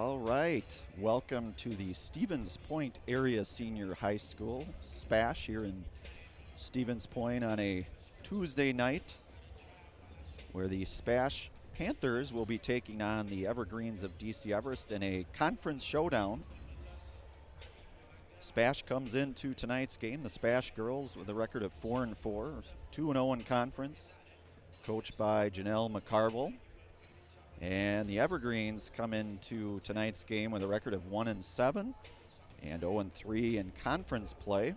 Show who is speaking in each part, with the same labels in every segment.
Speaker 1: All right, welcome to the Stevens Point Area Senior High School SPASH here in Stevens Point on a Tuesday night where the SPASH Panthers will be taking on the Evergreens of DC Everest in a conference showdown. SPASH comes into tonight's game, the SPASH girls with a record of 4-4, 2-0 in conference, coached by Janelle McCarville. And the Evergreens come into tonight's game with a record of 1-7 and 0-3 in conference play,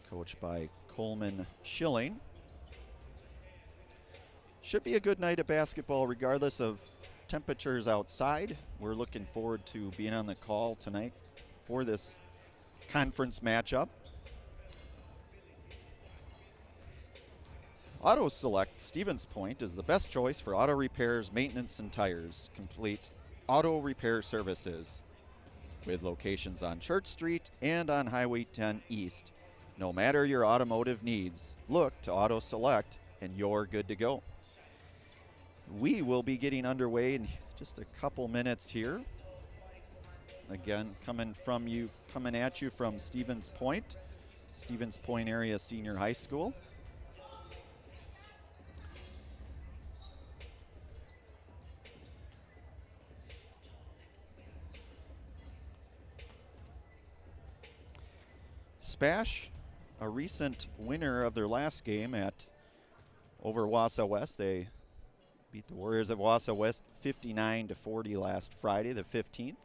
Speaker 1: coached by Coleman Schilling. Should be a good night of basketball regardless of temperatures outside. We're looking forward to being on the call tonight for this conference matchup. Auto Select Stevens Point is the best choice for auto repairs, maintenance, and tires. Complete auto repair services with locations on Church Street and on Highway 10 East. No matter your automotive needs, look to Auto Select and you're good to go. We will be getting underway in just a couple minutes here. Again, coming at you from Stevens Point Area Senior High School. SPASH, a recent winner of their last game over Wausau West. They beat the Warriors of Wausau West 59-40 last Friday, the 15th.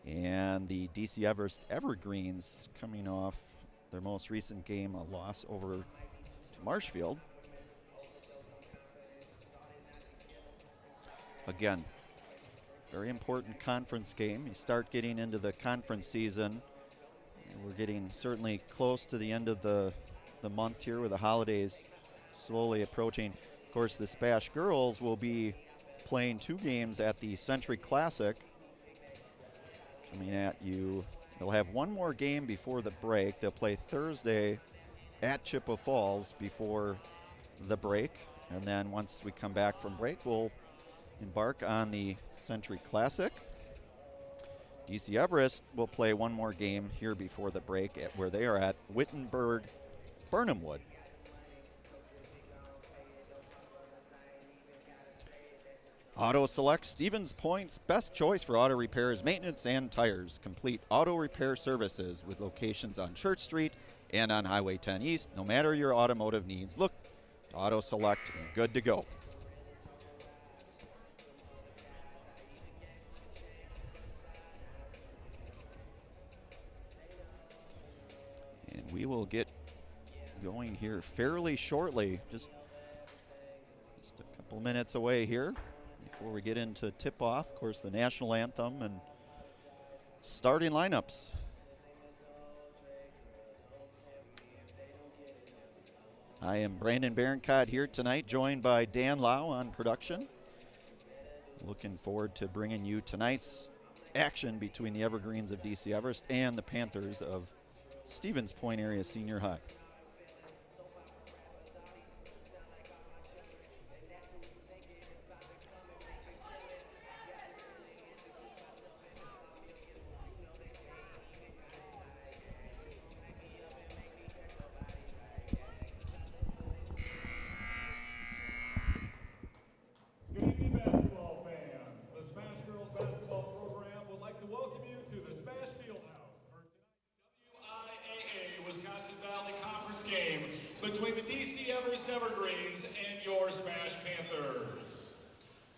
Speaker 1: And the DC Everest Evergreens coming off their most recent game, a loss over to Marshfield. Again, very important conference game. You start getting into the conference season. We're getting certainly close to the end of the month here with the holidays slowly approaching. Of course, the SPASH girls will be playing 2 games at the Century Classic coming at you. They'll have one more game before the break. They'll play Thursday at Chippewa Falls before the break. And then once we come back from break, we'll embark on the Century Classic. DC Everest will play one more game here before the break where they are at Wittenberg Burnham Wood. Auto Select Stevens Point's best choice for auto repairs, maintenance, and tires. Complete auto repair services with locations on Church Street and on Highway 10 East. No matter your automotive needs, look to Auto Select and good to go. We will get going here fairly shortly, just a couple minutes away here before we get into tip-off. Of course, the national anthem and starting lineups. I am Brandon Berencott here tonight, joined by Dan Lau on production. Looking forward to bringing you tonight's action between the Evergreens of DC Everest and the Panthers of Stevens Point Area Senior High.
Speaker 2: Good evening, basketball fans. The SPASH Girls Basketball Program would like to welcome you to the SPASH Fieldhouse for tonight's WIAA Wisconsin Valley Conference game between the DC Everest Evergreens and your SPASH Panthers.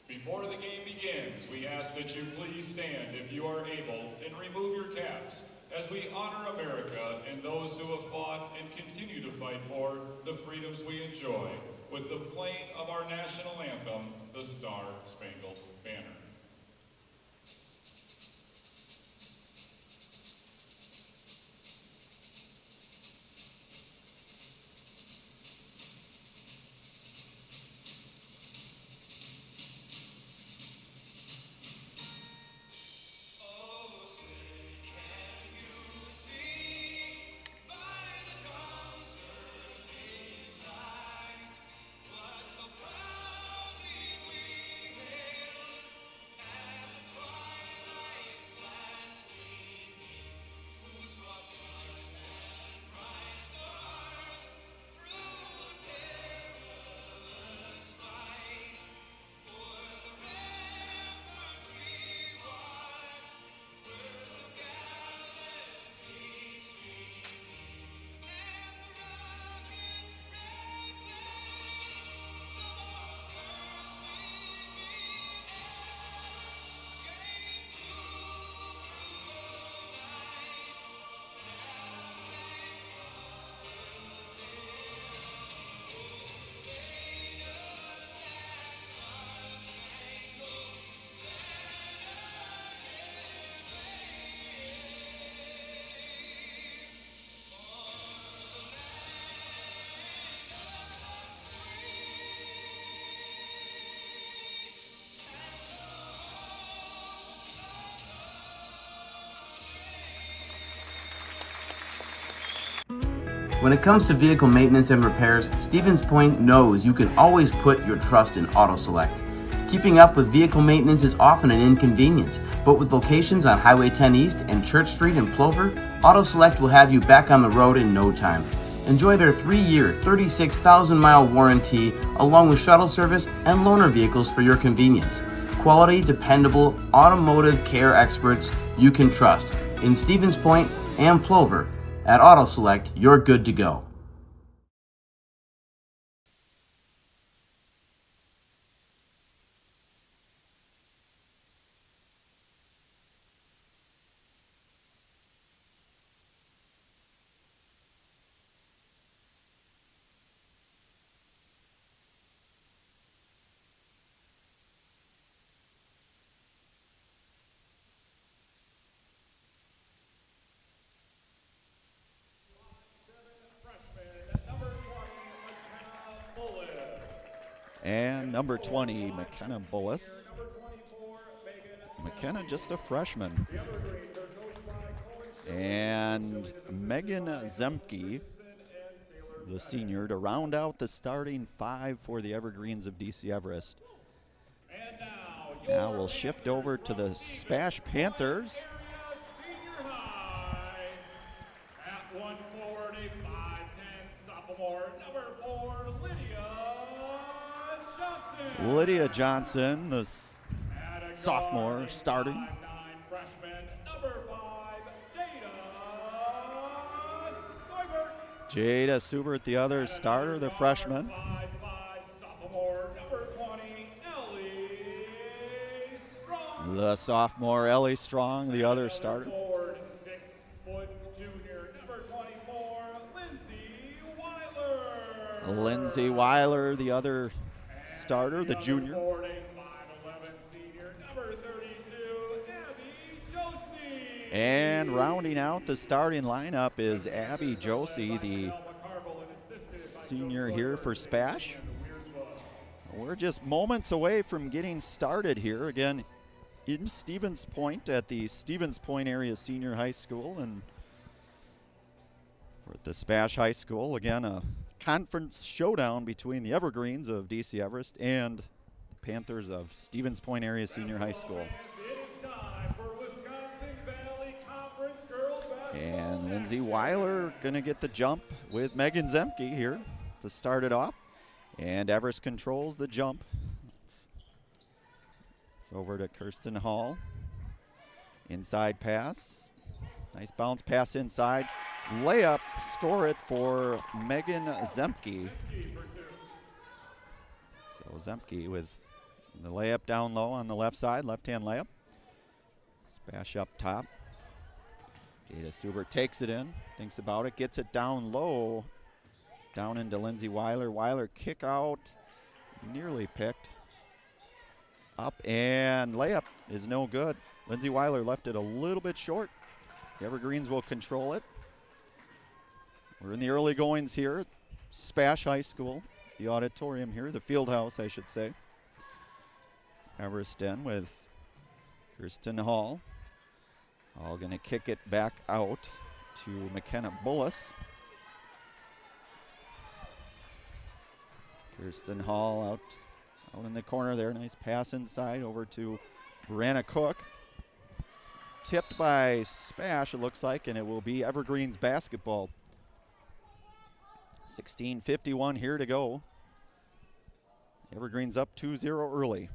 Speaker 2: Before the game begins, we ask that you please stand if you are able and remove your caps as we honor America and those who have fought and continue to fight for the freedoms we enjoy with the playing of our national anthem, the Star-Spangled Banner.
Speaker 3: When it comes to vehicle maintenance and repairs, Stevens Point knows you can always put your trust in AutoSelect. Keeping up with vehicle maintenance is often an inconvenience, but with locations on Highway 10 East and Church Street in Plover, AutoSelect will have you back on the road in no time. Enjoy their 3-year, 36,000-mile warranty, along with shuttle service and loaner vehicles for your convenience. Quality, dependable, automotive care experts you can trust. In Stevens Point and Plover, at AutoSelect, you're good to go.
Speaker 1: And number 20, McKenna Bullis. McKenna just a freshman. And Megan Zemke, the senior, to round out the starting 5 for the Evergreens of DC Everest. Now we'll shift over to the SPASH Panthers.
Speaker 2: At 140, 5'10", sophomore, number 4,
Speaker 1: Lydia Johnson, the sophomore, starting.
Speaker 2: 5'9", freshman, number 5,
Speaker 1: Jada Subert, the other starter, the freshman.
Speaker 2: 5'5", sophomore, number 20, Ellie Strong.
Speaker 1: The sophomore, Ellie Strong, the other starter.
Speaker 2: 6-foot junior, number 24, Lindsay Weiler.
Speaker 1: Lindsay Weiler, the other starter, the junior.
Speaker 2: 5'11", senior, number 32, Abby Josie.
Speaker 1: And rounding out the starting lineup is Abby Josie, the senior here for SPASH. We're just moments away from getting started here again in Stevens Point at the Stevens Point Area Senior High School, and we're at the SPASH High School. Again, a conference showdown between the Evergreens of DC Everest and the Panthers of Stevens Point Area Senior High School. And Lindsay Weiler going to get the jump with Megan Zemke here to start it off. And Everest controls the jump. It's over to Kirsten Hall. Inside pass. Nice bounce pass inside. Layup, score it for Megan Zemke. So Zemke with the layup down low on the left side, left-hand layup. SPASH up top. Jada Subert takes it in, thinks about it, gets it down low, down into Lindsay Weiler. Weiler kick out, nearly picked. Up and layup is no good. Lindsay Weiler left it a little bit short. The Evergreens will control it. We're in the early goings here at SPASH High School, the auditorium here, the field house, I should say. Everest in with Kirsten Hall. All going to kick it back out to McKenna Bullis. Kirsten Hall out in the corner there. Nice pass inside over to Brianna Cook. Tipped by SPASH, it looks like, and it will be Evergreens basketball. 16:51 here to go. Evergreens up 2-0 early.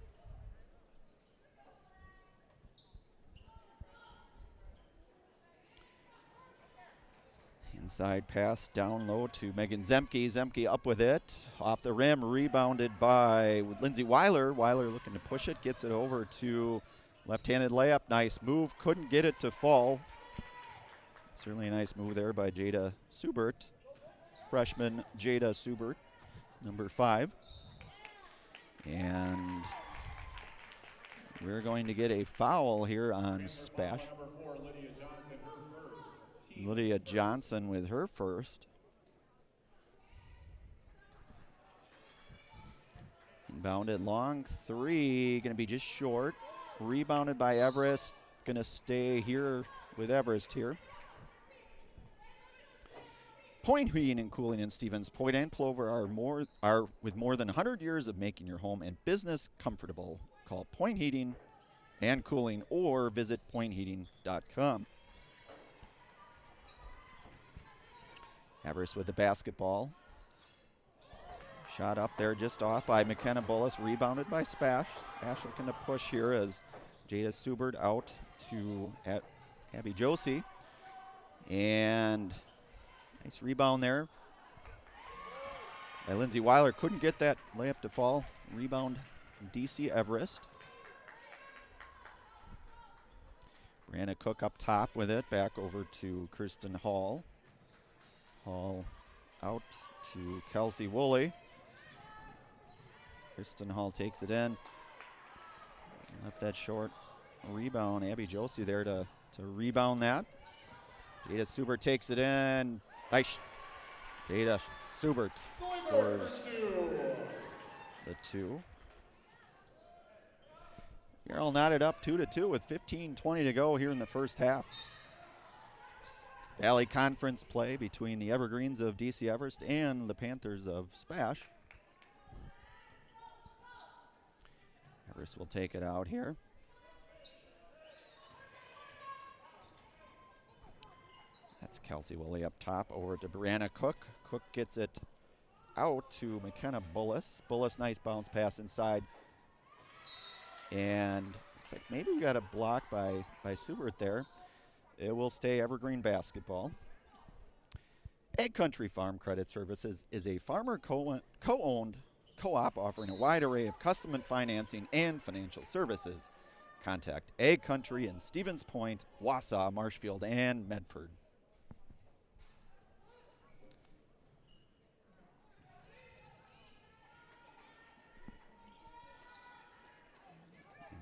Speaker 1: Inside pass down low to Megan Zemke. Zemke up with it. Off the rim, rebounded by Lindsay Weiler. Weiler looking to push it, gets it over to left-handed layup. Nice move, couldn't get it to fall. Certainly a nice move there by Jada Subert. Freshman Jada Subert, number 5. And we're going to get a foul here on SPASH. Lydia Johnson with her first. Inbounded long three, going to be just short. Rebounded by Everest, going to stay here with Everest here. Point Heating and Cooling in Stevens Point and Plover are with more than 100 years of making your home and business comfortable. Call Point Heating and Cooling or visit pointheating.com. Everest with the basketball. Shot up there just off by McKenna Bullis, rebounded by Spash. Spash looking to push here as Jada Subert out to Abby Josie. And nice rebound there by Lindsay Weiler. Couldn't get that layup to fall. Rebound DC Everest. Brianna Cook up top with it. Back over to Kristen Hall. Hall out to Kelsey Woolley. Kristen Hall takes it in. Left that short rebound. Abby Josie there to rebound that. Jada Subert takes it in. Nice. Jada Subert scores the 2. You're all knotted up 2-2 with 15:20 to go here in the first half. Valley Conference play between the Evergreens of DC Everest and the Panthers of Spash. Everest will take it out here. That's Kelsey Woolley up top over to Brianna Cook. Cook gets it out to McKenna Bullis. Bullis, nice bounce pass inside. And looks like maybe we got a block by Subert there. It will stay Evergreen basketball. Ag Country Farm Credit Services is a farmer co-owned co-op offering a wide array of custom financing and financial services. Contact Ag Country in Stevens Point, Wausau, Marshfield, and Medford.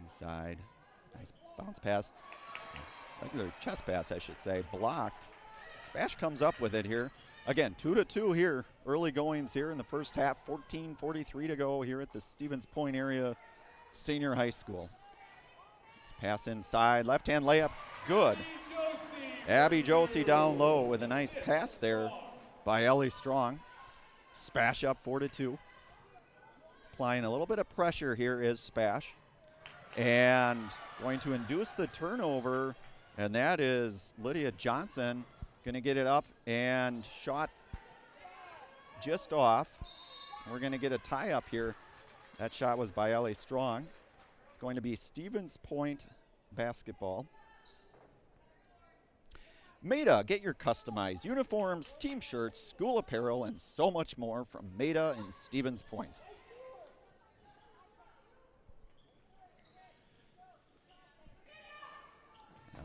Speaker 1: Inside, nice bounce pass. Regular chest pass, I should say, blocked. Spash comes up with it here. Again, 2-2 here. Early goings here in the first half. 14:43 to go here at the Stevens Point area senior high school. Let's pass inside. Left-hand layup. Good. Abby Josie down low with a nice pass there by Ellie Strong. Spash up 4-2. Applying a little bit of pressure here is Spash. And going to induce the turnover, and that is Lydia Johnson going to get it up and shot just off. We're going to get a tie up here. That shot was by Ellie Strong. It's going to be Stevens Point basketball. Maida, get your customized uniforms, team shirts, school apparel, and so much more from Maida in Stevens Point.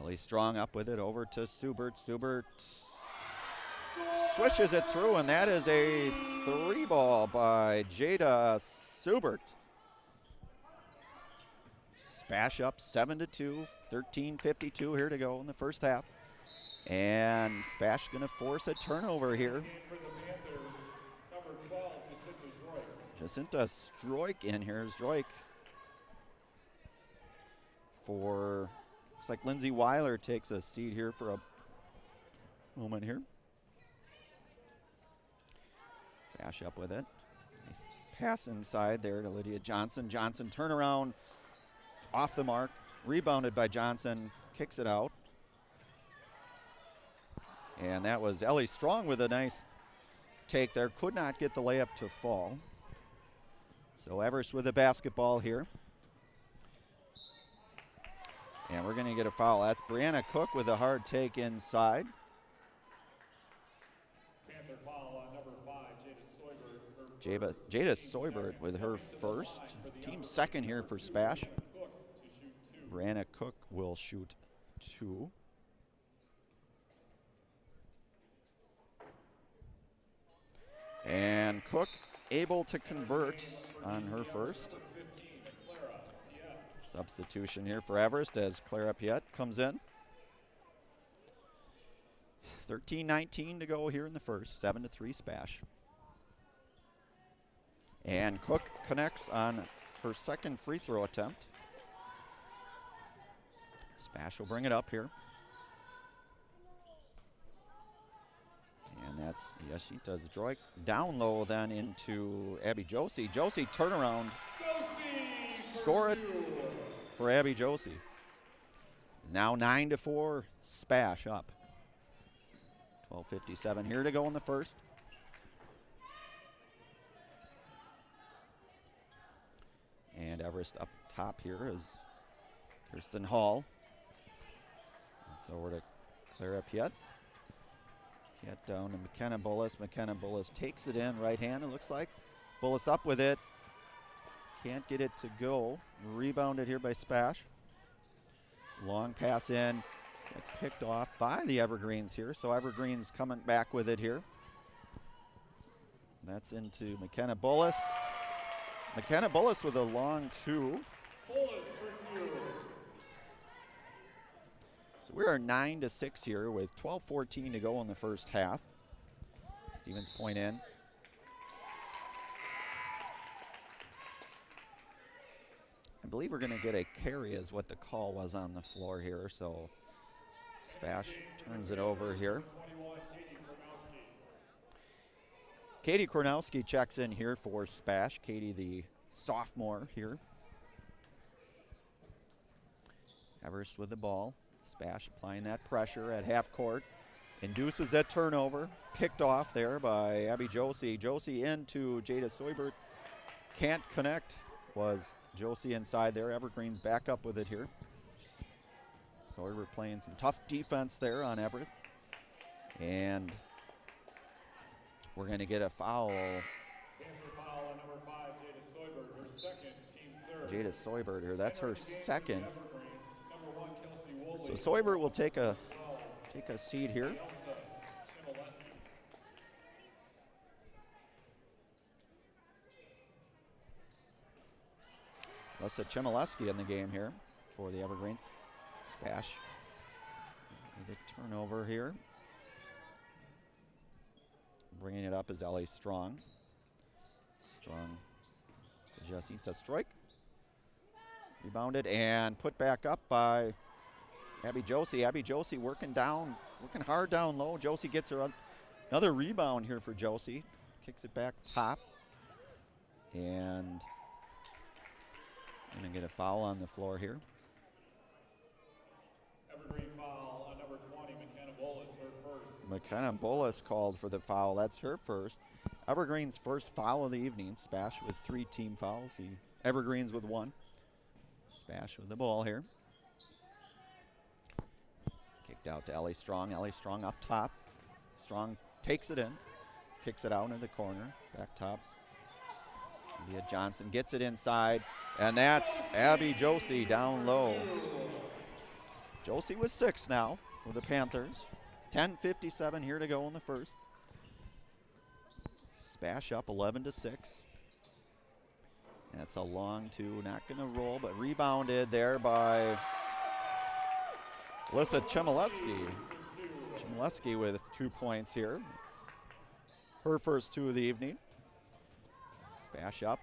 Speaker 1: Ellie Strong up with it over to Subert. Subert swishes it through, and that is a 3-ball by Jada Subert. Spash up 7-2, 13:52 here to go in the first half. And Spash going to force a turnover here. Jacinta Stroik in here. Stroik for... Looks like Lindsay Weiler takes a seat here for a moment here. Spash up with it. Nice pass inside there to Lydia Johnson. Johnson turnaround off the mark. Rebounded by Johnson. Kicks it out. And that was Ellie Strong with a nice take there. Could not get the layup to fall. So Everest with the basketball here. And we're going to get a foul. That's Brianna Cook with a hard take inside.
Speaker 2: Panther foul on number 5,
Speaker 1: Jada Soybert with her first. Team second here for Spash. Brianna Cook will shoot 2. And Cook able to convert on her first. Substitution here for Everest as Clara Piet comes in. 13:19 to go here in the first. 7-3 Spash. And Cook connects on her second free throw attempt. Spash will bring it up here. And that's Yashinta Zdroik. Down low then into Abby Josie. Josie turnaround. Score it for Abby Josie. Now 9-4, SPASH up. 12:57 here to go in the first. And Everest up top here is Kirsten Hall. It's over to Clara Piet. Piet down to McKenna Bullis. McKenna Bullis takes it in, right hand, it looks like. Bullis up with it. Can't get it to go. Rebounded here by SPASH. Long pass in. Got picked off by the Evergreens here. So Evergreens coming back with it here. That's into McKenna Bullis. McKenna Bullis with a long two. So we are 9-6 here with 12:14 to go in the first half. Stevens Point in. I believe we're going to get a carry is what the call was on the floor here. So SPASH turns it over here. Katie Kornowski checks in here for SPASH. Katie, the sophomore here. Everest with the ball. SPASH applying that pressure at half court. Induces that turnover. Picked off there by Abby Josie. Josie into Jada Soybert. Can't connect. Was Josie inside there. Evergreen's back up with it here. Soybert playing some tough defense there on Everett. And we're going to get a foul. Jada Soybert here. That's her second. So Soybert will take a seat here. Lessa Chmielewski in the game here for the Evergreens. SPASH with a turnover here. Bringing it up is Ellie Strong. Strong to Jacinta Stroik. Rebounded and put back up by Abby Josie. Abby Josie working hard down low. Josie gets her another rebound here for Josie. Kicks it back top. And going to get a foul on the floor here.
Speaker 2: Evergreen foul on number 20, McKenna Bullis, her first.
Speaker 1: McKenna Bullis called for the foul. That's her first. Evergreen's first foul of the evening. SPASH with 3 team fouls. The Evergreens with 1. SPASH with the ball here. It's kicked out to Ellie Strong. Ellie Strong up top. Strong takes it in. Kicks it out into the corner. Back top. Leah Johnson gets it inside. And that's Abby Josie down low. Josie with 6 now for the Panthers. 10:57 here to go in the first. SPASH up 11-6. That's a long two, not going to roll, but rebounded there by Lissa Chmielewski. Chmielewski with 2 points here. It's her first 2 of the evening. SPASH up.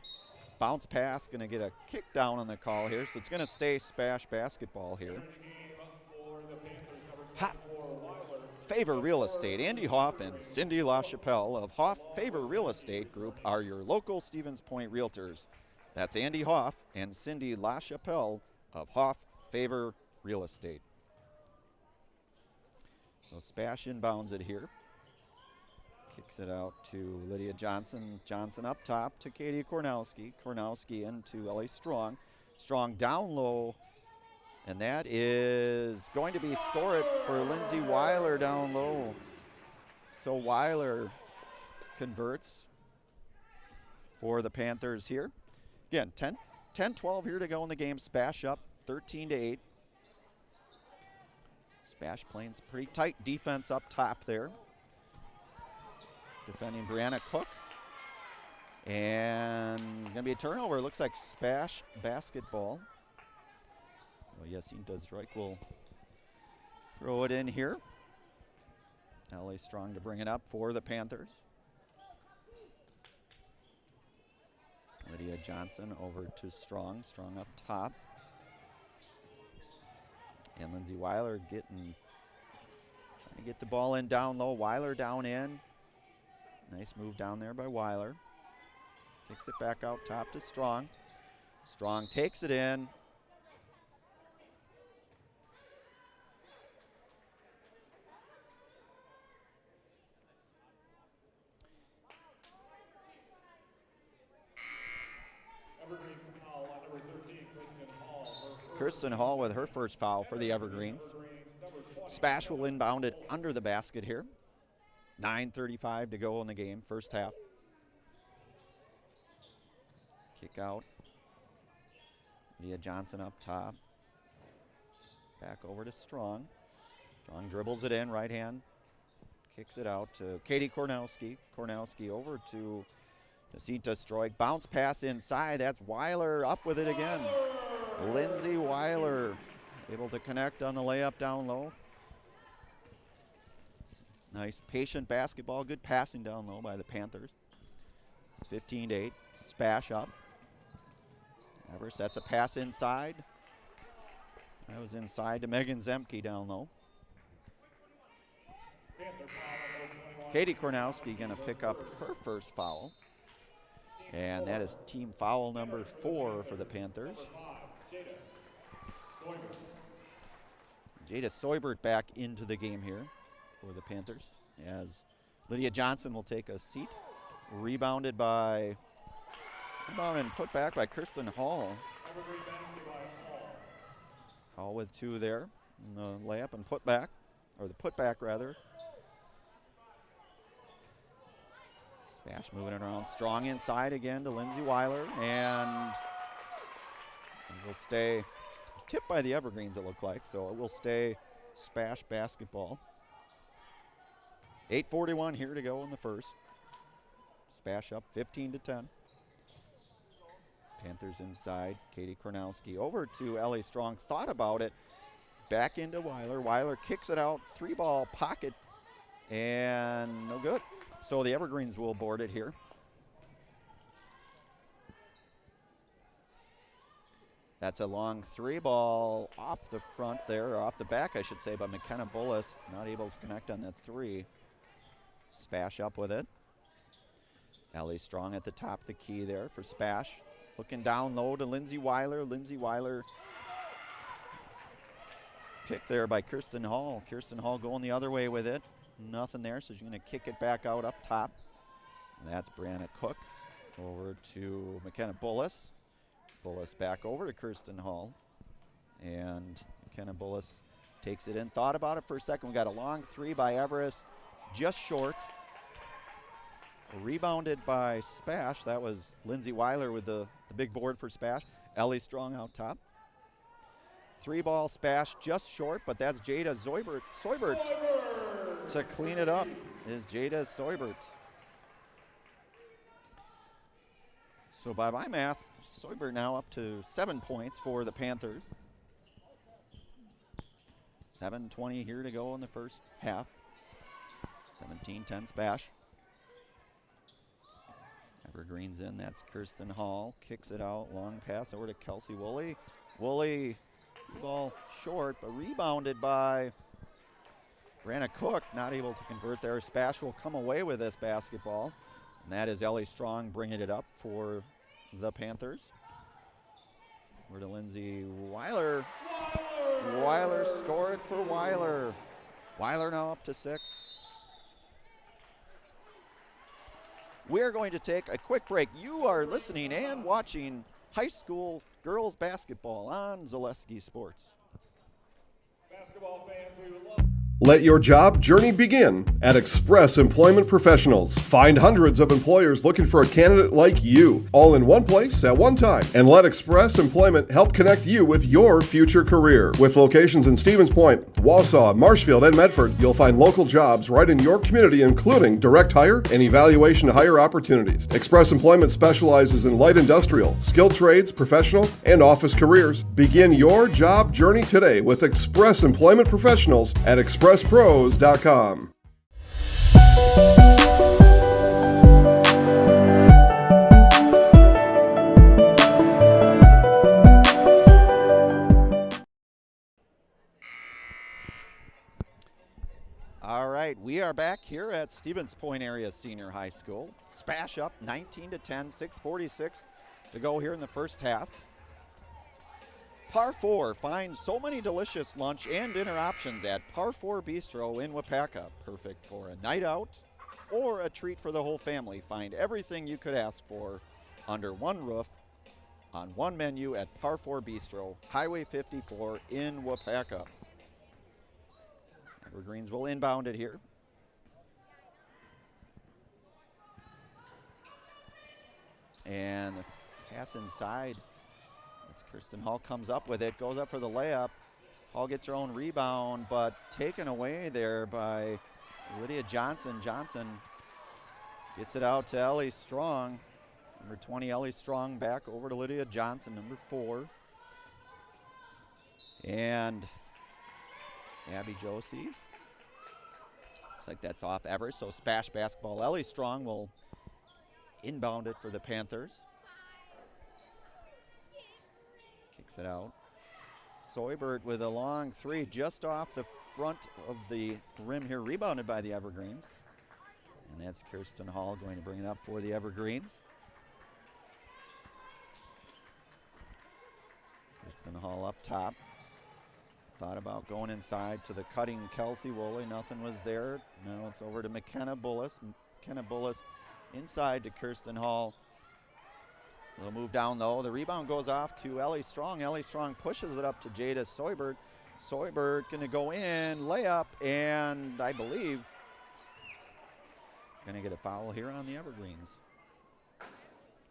Speaker 1: Bounce pass, going to get a kick down on the call here, so it's going to stay SPASH basketball here. Favor Real Estate. Andy Hoff and Cindy LaChapelle of Hoff Favor Real Estate Group are your local Stevens Point realtors. That's Andy Hoff and Cindy LaChapelle of Hoff Favor Real Estate. So SPASH inbounds it here. Kicks it out to Lydia Johnson. Johnson up top to Katie Kornowski. Kornowski into Ellie Strong. Strong down low. And that is going to be score it for Lindsay Weiler down low. So Weiler converts for the Panthers here. Again, 10-12 here to go in the game. SPASH up 13-8. SPASH playing some pretty tight defense up top there. Defending Brianna Cook. And going to be a turnover. Looks like SPASH basketball. So Yacinta Zdroik will throw it in here. LA Strong to bring it up for the Panthers. Lydia Johnson over to Strong. Strong up top. And Lindsay Weiler trying They get the ball in down low. Weiler down in. Nice move down there by Weiler. Kicks it back out top to Strong. Strong takes it in. Kirsten Hall with her first foul for the Evergreens. SPASH will inbound it under the basket here. 9:35 to go in the game, first half. Kick out. Leah Johnson up top. Back over to Strong. Strong dribbles it in, right hand. Kicks it out to Katie Kornowski. Kornowski over to Jacinta Stroik. Bounce pass inside. That's Weiler up with it again. Lindsay Weiler able to connect on the layup down low. Nice patient basketball. Good passing down low by the Panthers. 15-8. SPASH up. Everest sets a pass inside. That was inside to Megan Zemke down low. Katie Kornowski going to pick up her first foul. And that is team foul number 4 for the Panthers. Jada Soibert back into the game here for the Panthers as Lydia Johnson will take a seat. Rebounded and put back by Kirsten Hall. Hall with 2 there. And the layup and put back, or the putback rather. SPASH moving it around. Strong inside again to Lindsay Weiler. And will stay tipped by the Evergreens, it looked like. So it will stay SPASH basketball. 8:41 here to go in the first. SPASH up 15-10. Panthers inside. Katie Kornowski over to Ellie Strong. Thought about it. Back into Weiler. Weiler kicks it out. 3-ball pocket. And no good. So the Evergreens will board it here. That's a long 3-ball off the front there, or off the back, I should say, by McKenna Bullis. Not able to connect on the 3. SPASH up with it. Ellie Strong at the top of the key there for SPASH. Looking down low to Lindsay Weiler. Lindsay Weiler picked there by Kirsten Hall. Kirsten Hall going the other way with it. Nothing there, so she's going to kick it back out up top. And that's Brianna Cook over to McKenna Bullis. Bullis back over to Kirsten Hall. And McKenna Bullis takes it in. Thought about it for a second. We got a long 3 by Everest, just short. Rebounded by SPASH. That was Lindsay Weiler with the big board for SPASH. Ellie Strong out top. 3-ball SPASH just short, but that's Jada Soibert to clean it up is Jada Soibert. So by my math, Soibert now up to 7 points for the Panthers. 7:20 here to go in the first half. 17-10 SPASH. Evergreens in, that's Kirsten Hall. Kicks it out, long pass over to Kelsey Woolley. Woolley, ball short, but rebounded by Brianna Cook. Not able to convert there. SPASH will come away with this basketball. And that is Ellie Strong bringing it up for the Panthers. Over to Lindsay Weiler. Weiler scored for Weiler. Weiler now up to 6. We're going to take a quick break. You are listening and watching high school girls basketball on Zaleski Sports.
Speaker 2: Basketball fans, we would love.
Speaker 4: Let your job journey begin at Express Employment Professionals. Find hundreds of employers looking for a candidate like you, all in one place at one time. And let Express Employment help connect you with your future career. With locations in Stevens Point, Wausau, Marshfield, and Medford, you'll find local jobs right in your community, including direct hire and evaluation to hire opportunities. Express Employment specializes in light industrial, skilled trades, professional, and office careers. Begin your job journey today with Express Employment Professionals at expresspros.com.
Speaker 1: are back here at Stevens Point Area Senior High School. SPASH up 19-10, 6:46 to go here in the first half. Par 4 finds so many delicious lunch and dinner options at Par 4 Bistro in Wapaka. Perfect for a night out or a treat for the whole family. Find everything you could ask for under one roof on one menu at Par 4 Bistro, Highway 54 in Wapaka. Evergreens will inbound it here. And the pass inside. It's Kirsten Hall comes up with it, goes up for the layup. Hall gets her own rebound, but taken away there by Lydia Johnson. Johnson gets it out to Ellie Strong. Number 20, Ellie Strong, back over to Lydia Johnson, number 4. And Abby Josie. Looks like that's off Everest, so SPASH basketball. Ellie Strong will inbound it for the Panthers. Kicks it out. Soibert with a long 3 just off the front of the rim here, rebounded by the Evergreens. And that's Kirsten Hall going to bring it up for the Evergreens. Kirsten Hall up top. Thought about going inside to the cutting Kelsey Woolley. Nothing was there. Now it's over to McKenna Bullis. McKenna Bullis inside to Kirsten Hall. They'll move down though. The rebound goes off to Ellie Strong. Ellie Strong pushes it up to Jada Soibert. Soibert going to go in, layup, and I believe going to get a foul here on the Evergreens.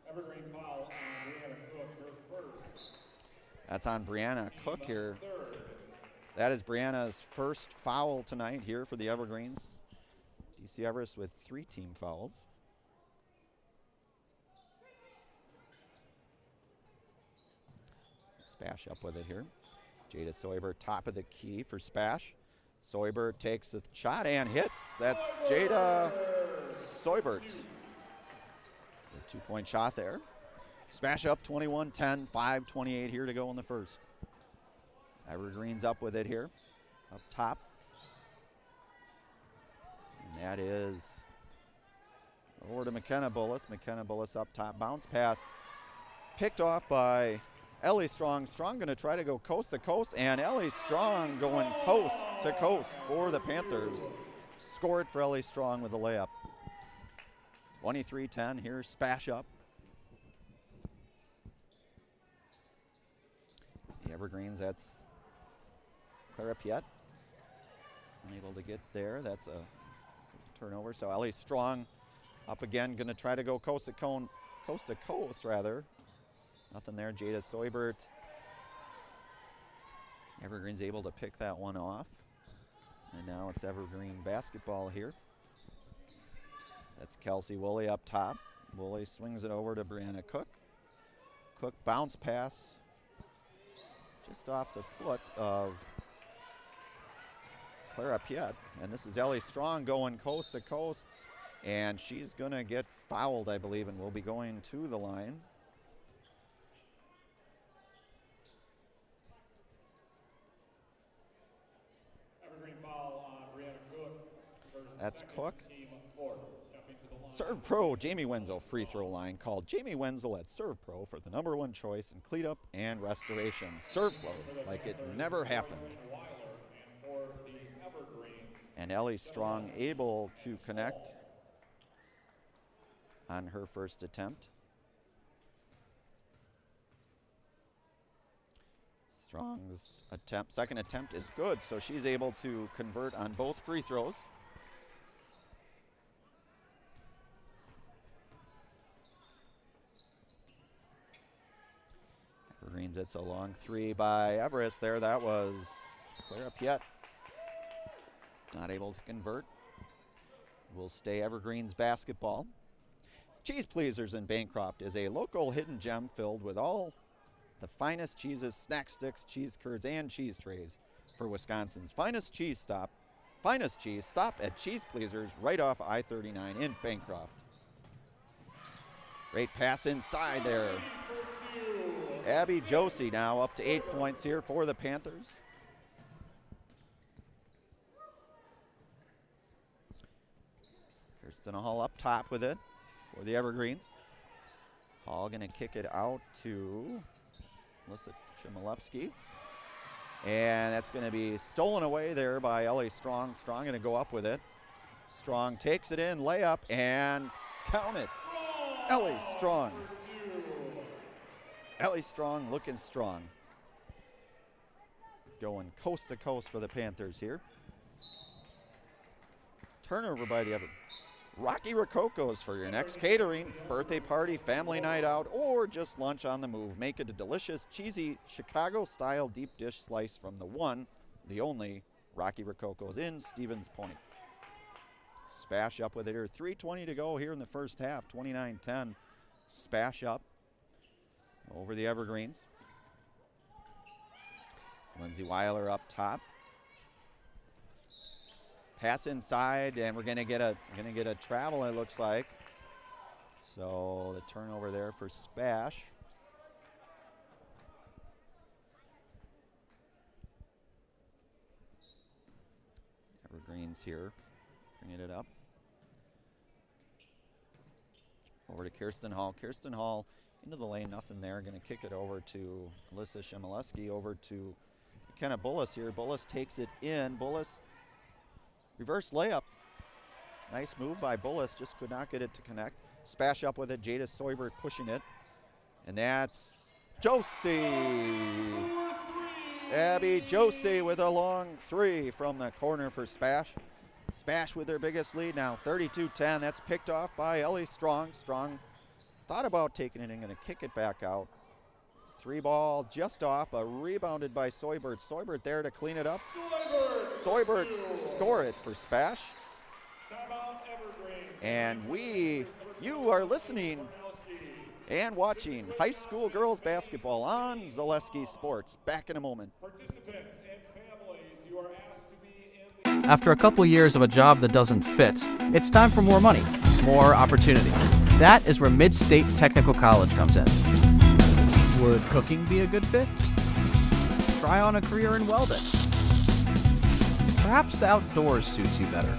Speaker 2: Evergreen foul on Brianna Cook, her first.
Speaker 1: That's on Brianna Cook here. That is Brianna's first foul tonight here for the Evergreens. DC Everest with 3 team fouls. SPASH up with it here. Jada Soibert, top of the key for SPASH. Soibert takes the shot and hits. That's Jada Soibert. A 2-point shot there. SPASH up 21-10, 5:28 here to go in the first. Evergreens up with it here, up top. And that is over to McKenna Bullis. McKenna Bullis up top, bounce pass. Picked off by Ellie Strong. Strong going to try to go coast to coast, and Ellie Strong going coast to coast for the Panthers. Scored for Ellie Strong with a layup. 23-10 here, SPASH up. The Evergreens, that's Clara Piet. Unable to get there. That's a turnover. So Ellie Strong up again, going to try to go coast to coast rather. Nothing there. Jada Soibert. Evergreen's able to pick that one off. And now it's Evergreen basketball here. That's Kelsey Woolley up top. Woolley swings it over to Brianna Cook. Cook bounce pass just off the foot of Clara Piet. And this is Ellie Strong going coast to coast. And she's going to get fouled, I believe, and will be going to the line.
Speaker 2: Evergreen foul on Brianna Cook.
Speaker 1: That's Cook.
Speaker 2: Team 4. Stepping to the line.
Speaker 1: Serve Pro Jamie Wenzel free throw line. Call Jamie Wenzel at Serve Pro for the #1 choice in cleanup and restoration. Serve Pro like it never happened.
Speaker 2: And for the Evergreens,
Speaker 1: And Ellie Strong able to connect on her first attempt. Strong's second attempt is good, so she's able to convert on both free throws. Evergreens, it's a long 3 by Everest there. That was Clara Piet. Not able to convert. Will stay Evergreens basketball. Cheese Pleasers in Bancroft is a local hidden gem filled with all the finest cheeses, snack sticks, cheese curds, and cheese trays. For Wisconsin's finest cheese, stop at Cheese Pleasers right off I-39 in Bancroft. Great pass inside there. Abby Josie now up to 8 points here for the Panthers. Kirsten Hall up top with it for the Evergreens. Hall going to kick it out to Melissa Chmielewski. And that's going to be stolen away there by Ellie Strong. Strong going to go up with it. Strong takes it in, layup, and count it. Ellie Strong. Ellie Strong looking strong. Going coast to coast for the Panthers here. Turnover by the Evergreens. Rocky Rococo's for your next catering, birthday party, family night out, or just lunch on the move. Make it a delicious, cheesy, Chicago-style deep dish slice from the one, the only, Rocky Rococo's in Stevens Point. SPASH up with it here. 3:20 to go here in the first half. 29-10. SPASH up over the Evergreens. It's Lindsay Weiler up top. Pass inside, and we're gonna get a travel, it looks like. So the turnover there for SPASH. Evergreens here, bringing it up. Over to Kirsten Hall. Kirsten Hall into the lane, nothing there. Gonna kick it over to Melissa Chmielewski, over to McKenna Bullis here. Bullis takes it in. Bullis, reverse layup. Nice move by Bullis, just could not get it to connect. SPASH up with it, Jada Soibert pushing it. And that's Josie. Abby Josie with a long three from the corner for SPASH. SPASH with their biggest lead now, 32-10. That's picked off by Ellie Strong. Strong thought about taking it and gonna kick it back out. Three ball just off, rebounded by Soibert. Soibert there to clean it up. Soibert score it for SPASH. And you are listening and watching high school girls basketball on Zaleski Sports. Back in a moment.
Speaker 5: After a couple years of a job that doesn't fit, it's time for more money, more opportunity. That is where Mid-State Technical College comes in. Would cooking be a good fit? Try on a career in welding. Perhaps the outdoors suits you better.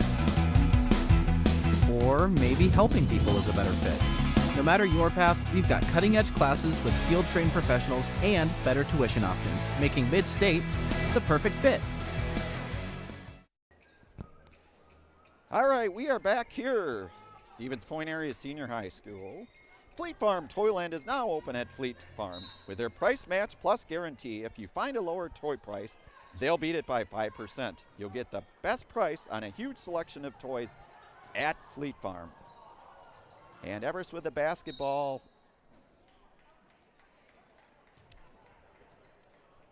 Speaker 5: Or maybe helping people is a better fit. No matter your path, we've got cutting-edge classes with field-trained professionals and better tuition options, making Mid-State the perfect fit.
Speaker 1: All right, we are back here. Stevens Point Area Senior High School. Fleet Farm Toyland is now open at Fleet Farm. With their price match plus guarantee, if you find a lower toy price, they'll beat it by 5%. You'll get the best price on a huge selection of toys at Fleet Farm. And Everest with the basketball.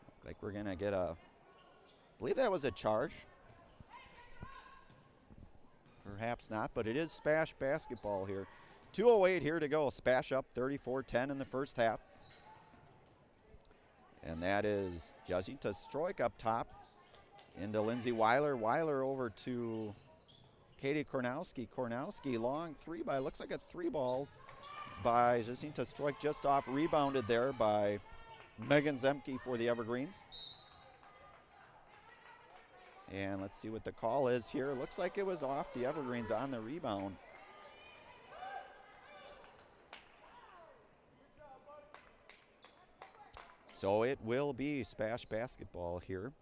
Speaker 1: Looks like we're gonna get I believe that was a charge. Perhaps not, but it is SPASH basketball here. 2:08 here to go. SPASH up 34-10 in the first half. And that is Jacinta Stroik up top into Lindsay Weiler. Weiler over to Katie Kornowski. Kornowski, long three by, looks like a three ball by Jacinta Stroik, just off, rebounded there by Megan Zemke for the Evergreens. And let's see what the call is here. Looks like it was off the Evergreens on the rebound. So it will be SPASH basketball here.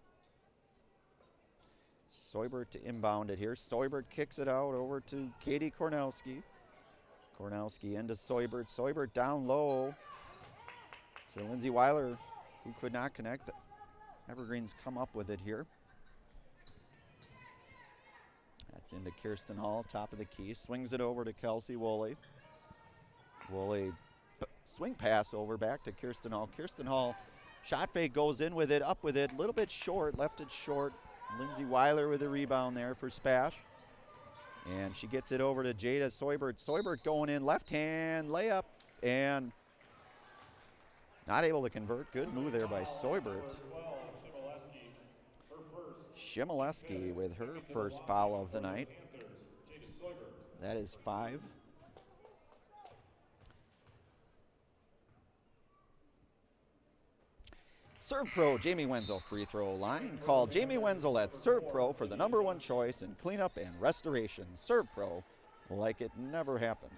Speaker 1: Soibert to inbound it here. Soibert kicks it out over to Katie Kornowski. Kornowski into Soibert. Soibert down low to Lindsay Weiler, who could not connect. Evergreens come up with it here. That's into Kirsten Hall, top of the key. Swings it over to Kelsey Woolley. Woolley swing pass over back to Kirsten Hall. Kirsten Hall, shot fake, goes in with it, up with it, a little bit short, left it short. Lindsay Weiler with a rebound there for SPASH. And she gets it over to Jada Soibert. Soibert going in, left hand layup, and not able to convert. Good move there by Soibert. Chmielewski with her first foul of the night. That is 5. Serve Pro Jamie Wenzel free throw line. Call Jamie Wenzel at Serve Pro for the #1 choice in cleanup and restoration. Serve Pro, like it never happened.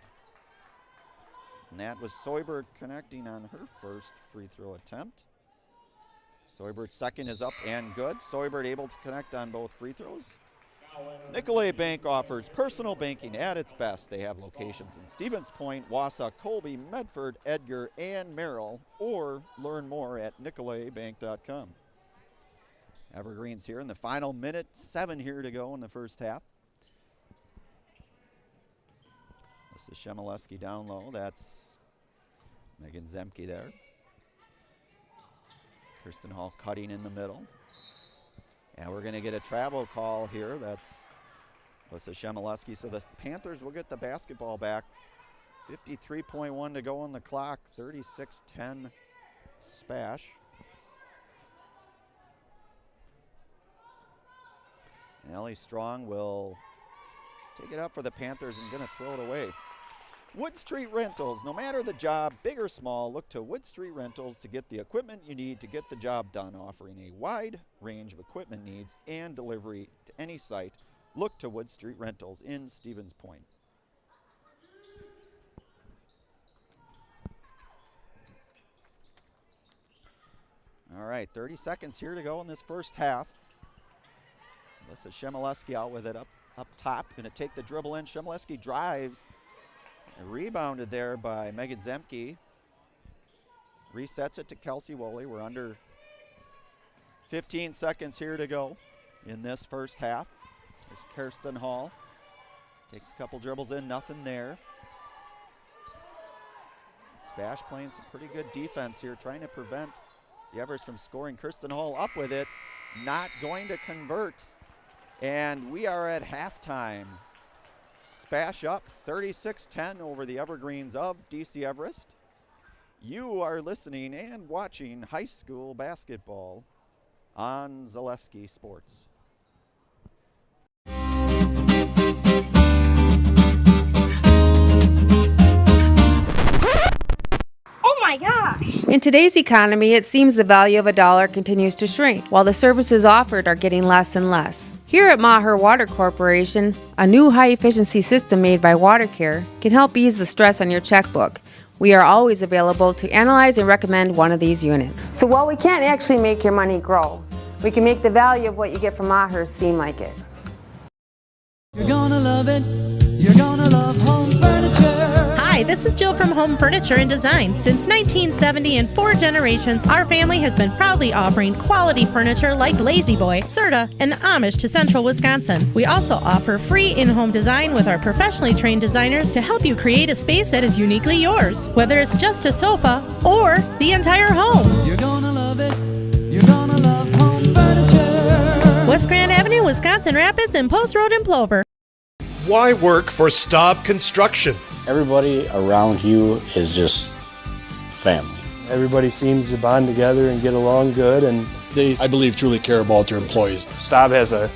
Speaker 1: And that was Soibert connecting on her first free throw attempt. Soibert's second is up and good. Soibert able to connect on both free throws. Nicolay Bank offers personal banking at its best. They have locations in Stevens Point, Wausau, Colby, Medford, Edgar, and Merrill, or learn more at nicolaybank.com. Evergreens here in the final minute, 7 here to go in the first half. This is Shemileski down low. That's Megan Zemke there. Kirsten Hall cutting in the middle. And we're going to get a travel call here. That's Alyssa Shemileski. So the Panthers will get the basketball back. 53.1 to go on the clock. 36-10 SPASH. And Ellie Strong will take it up for the Panthers and going to throw it away. Wood Street Rentals, no matter the job, big or small, look to Wood Street Rentals to get the equipment you need to get the job done, offering a wide range of equipment needs and delivery to any site. Look to Wood Street Rentals in Stevens Point. All right, 30 seconds here to go in this first half. Alyssa Shemileski out with it up top. Going to take the dribble in. Shemileski drives. Rebounded there by Megan Zemke. Resets it to Kelsey Woolley. We're under 15 seconds here to go in this first half. There's Kirsten Hall. Takes a couple dribbles in, nothing there. SPASH playing some pretty good defense here, trying to prevent the Everest from scoring. Kirsten Hall up with it, not going to convert. And we are at halftime. SPASH up 36-10 over the Evergreens of DC Everest. You are listening and watching high school basketball on Zaleski Sports.
Speaker 6: Oh my gosh!
Speaker 7: In today's economy, it seems the value of a dollar continues to shrink, while the services offered are getting less and less. Here at Maher Water Corporation, a new high-efficiency system made by WaterCare can help ease the stress on your checkbook. We are always available to analyze and recommend one of these units.
Speaker 8: So while we can't actually make your money grow, we can make the value of what you get from Maher seem like it.
Speaker 9: You're gonna love it. You're gonna love home furniture.
Speaker 10: Hi, this is Jill from Home Furniture and Design. Since 1970 and 4 generations, our family has been proudly offering quality furniture like Lazy Boy, Serta, and the Amish to Central Wisconsin. We also offer free in-home design with our professionally trained designers to help you create a space that is uniquely yours, whether it's just a sofa or the entire home.
Speaker 9: You're gonna love it. You're gonna love home furniture.
Speaker 10: West Grand Avenue, Wisconsin Rapids, and Post Road in Plover.
Speaker 11: Why work for Staub Construction?
Speaker 12: Everybody around you is just family.
Speaker 13: Everybody seems to bond together and get along good, and
Speaker 11: They, I believe, truly care about their employees.
Speaker 13: Staub has a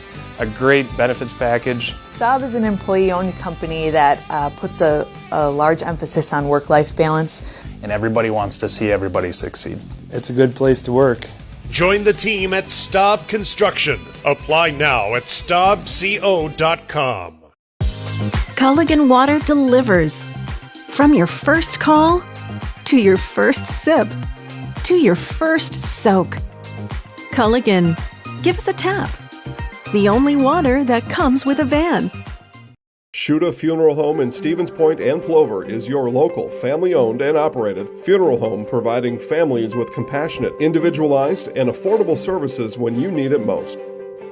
Speaker 13: great benefits package.
Speaker 14: Staub is an employee-owned company that puts a large emphasis on work-life balance.
Speaker 13: And everybody wants to see everybody succeed. It's a good place to work.
Speaker 11: Join the team at Staub Construction. Apply now at staubco.com.
Speaker 15: Culligan Water delivers. From your first call, to your first sip, to your first soak. Culligan, give us a tap. The only water that comes with a van.
Speaker 4: Shuda Funeral Home in Stevens Point and Plover is your local, family-owned and operated funeral home providing families with compassionate, individualized, and affordable services when you need it most.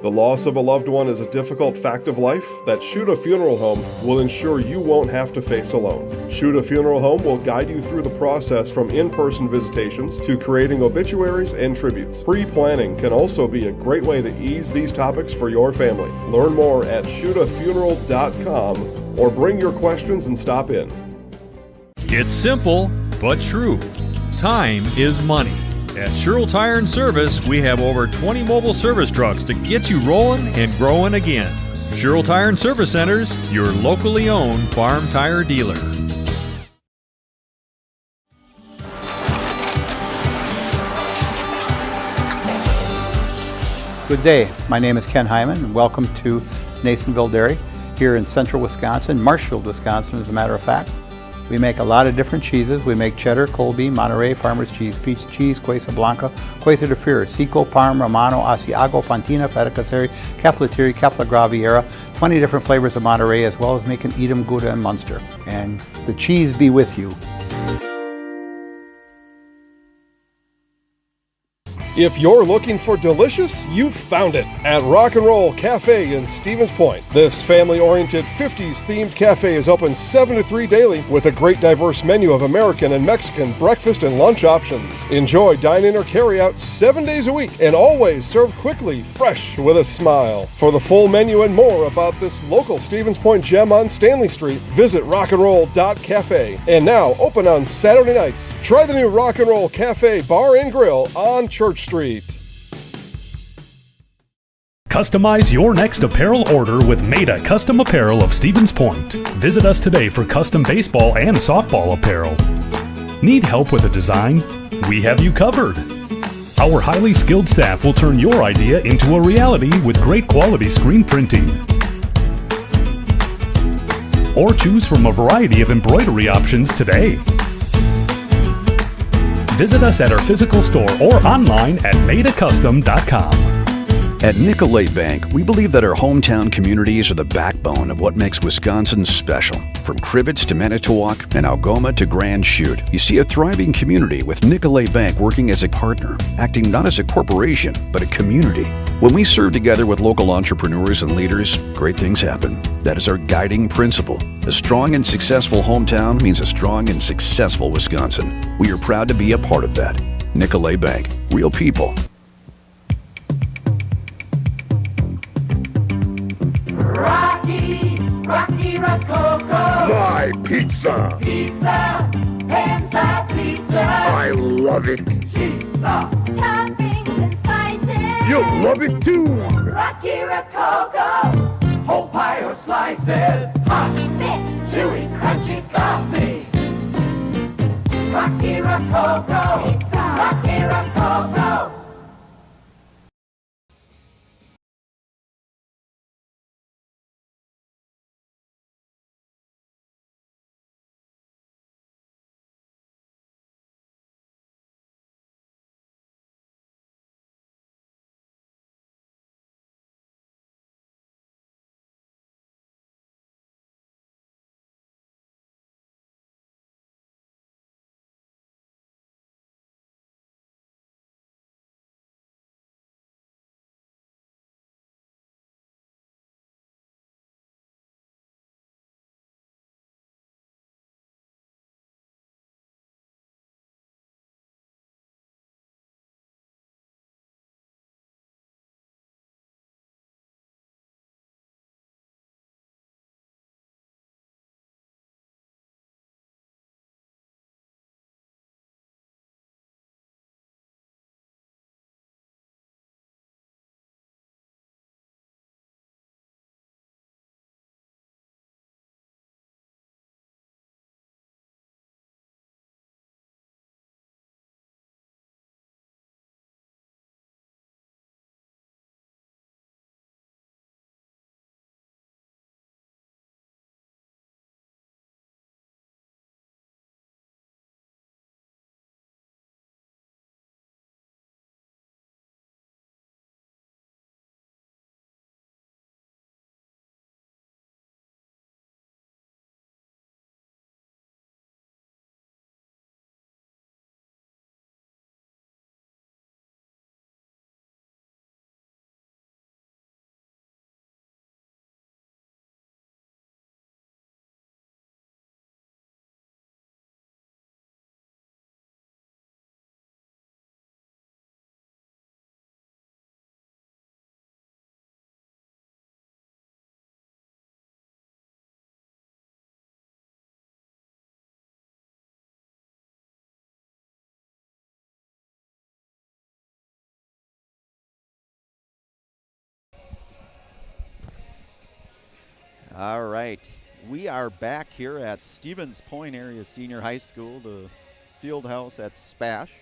Speaker 4: The loss of a loved one is a difficult fact of life that Shuda Funeral Home will ensure you won't have to face alone. Shuda Funeral Home will guide you through the process from in-person visitations to creating obituaries and tributes. Pre-planning can also be a great way to ease these topics for your family. Learn more at shudafuneral.com or bring your questions and stop in.
Speaker 16: It's simple, but true. Time is money. At Sherrill Tire and Service, we have over 20 mobile service trucks to get you rolling and growing again. Sherrill Tire and Service Centers, your locally owned farm tire dealer.
Speaker 17: Good day. My name is Ken Hyman, and welcome to Nasonville Dairy. here in central Wisconsin, Marshfield, Wisconsin, as a matter of fact. We make a lot of different cheeses. We make cheddar, Colby, Monterey, Farmer's Cheese, Peach Cheese, Quesa Blanca, Quesa de Fir, Seco, Parm, Romano, Asiago, Fontina, Feta Caseri, Cafetieri, Cafla Graviera, 20 different flavors of Monterey, as well as making Edam, Gouda, and Munster. And the cheese be with you.
Speaker 4: If you're looking for delicious, you've found it at Rock and Roll Cafe in Stevens Point. This family-oriented 50s themed cafe is open 7 to 3 daily with a great diverse menu of American and Mexican breakfast and lunch options. Enjoy dine-in or carry-out 7 days a week and always served quickly, fresh, with a smile. For the full menu and more about this local Stevens Point gem on Stanley Street, visit rockandroll.cafe. And now open on Saturday nights. Try the new Rock and Roll Cafe Bar and Grill on Church Street.
Speaker 2: Customize your next apparel order with Maida Custom Apparel of Stevens Point. Visit us today for custom baseball and softball apparel. Need help with a design? We have you covered. Our highly skilled staff will turn your idea into a reality with great quality screen printing. Or choose from a variety of embroidery options today. Visit us at our physical store or online at maidacustom.com.
Speaker 18: At Nicolay Bank, we believe that our hometown communities are the backbone of what makes Wisconsin special. From Crivets to Manitowoc and Algoma to Grand Chute, you see a thriving community with Nicolay Bank working as a partner, acting not as a corporation, but a community. When we serve together with local entrepreneurs and leaders, great things happen. That is our guiding principle. A strong and successful hometown means a strong and successful Wisconsin. We are proud to be a part of that. Nicolay Bank, real people.
Speaker 19: Rocky Rococo.
Speaker 20: My pizza.
Speaker 19: Pizza. Hands down pizza.
Speaker 20: I love it.
Speaker 19: Cheese sauce. Toppings and slices.
Speaker 20: You'll love it too.
Speaker 19: Rocky Rococo. Whole pie or slices. Hot, thick, chewy, crunchy, saucy. Rocky Rococo. Pizza. Rocky Rococo.
Speaker 1: All right, we are back here at Stevens Point Area Senior High School, the field house at SPASH,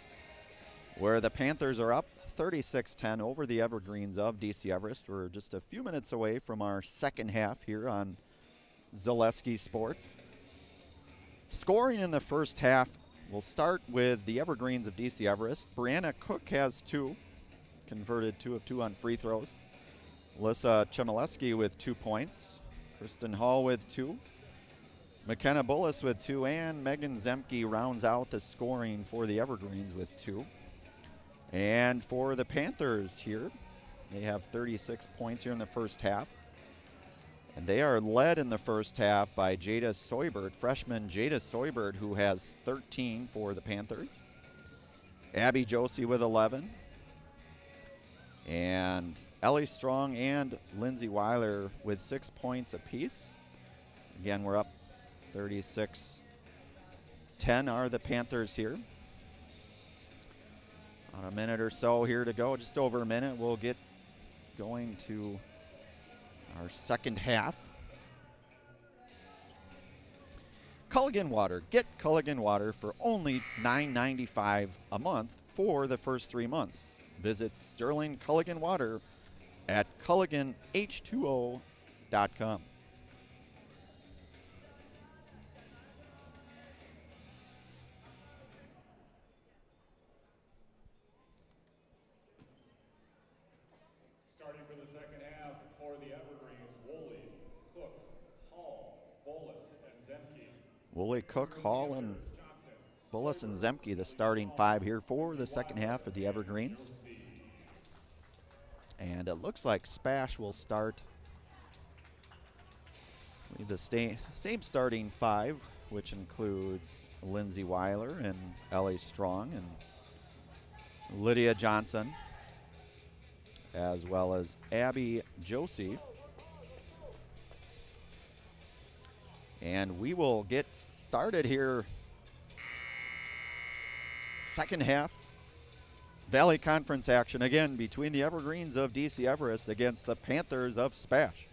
Speaker 1: where the Panthers are up 36-10 over the Evergreens of DC Everest. We're just a few minutes away from our second half here on Zaleski Sports. Scoring in the first half, we'll start with the Evergreens of DC Everest. Brianna Cook has 2, converted 2 of 2 on free throws. Alyssa Chmielewski with 2 points. Kristen Hall with 2. McKenna Bullis with 2, and Megan Zemke rounds out the scoring for the Evergreens with 2. And for the Panthers here, they have 36 points here in the first half. And they are led in the first half by Jada Soybert, freshman Jada Soybert, who has 13 for the Panthers. Abby Josie with 11. And Ellie Strong and Lindsay Weiler with 6 points apiece. Again, we're up 36-10 are the Panthers here. About a minute or so here to go, just over a minute. We'll get going to our second half. Culligan Water. Get Culligan Water for only $9.95 a month for the first 3 months. Visit Sterling Culligan Water at culliganh2o.com.
Speaker 2: Starting for the second half for the Evergreens, Woolley, Cook, Hall, Bolus, and Zemke.
Speaker 1: Woolley, Cook, Hall, and Bullis and Zemke, the starting 5 here for the second half of the Evergreens. And it looks like SPASH will start with the same starting 5, which includes Lindsay Weiler and Ellie Strong and Lydia Johnson, as well as Abby Josie. And we will get started here. Second half. Valley Conference action again between the Evergreens of DC Everest against the Panthers of SPASH.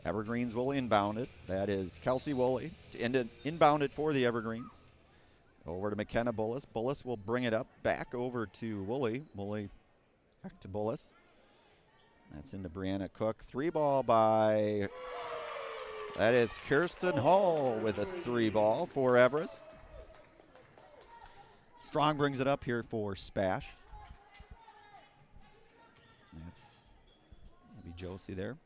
Speaker 1: Evergreens will inbound it. That is Kelsey Woolley to inbound it for the Evergreens. Over to McKenna Bullis. Bullis will bring it up back over to Woolley. Woolley back to Bullis. That's into Brianna Cook. 3-ball by, that is Kirsten Hall with a 3-ball for Everest. Strong brings it up here for SPASH. That's maybe Josie there.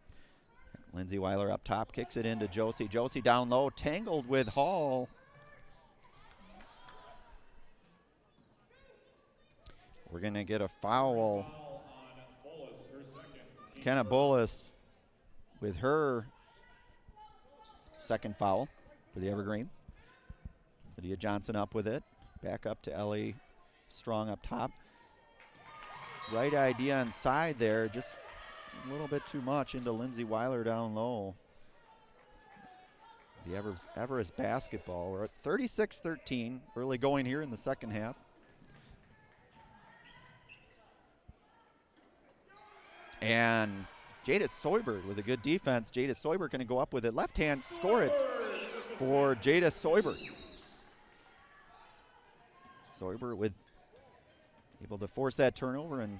Speaker 1: Lindsay Weiler up top, kicks it into Josie. Josie down low, tangled with Hall. We're going to get a foul. Kenna Bullis with her second foul for the Evergreen. Lydia Johnson up with it. Back up to Ellie Strong up top. Right idea inside there, just a little bit too much into Lindsay Weiler down low. The Everest basketball. We're at 36-13, early going here in the second half. And Jada Soybert with a good defense. Jada Soybert going to go up with it. Left hand, score it for Jada Soybert. Soybert with able to force that turnover and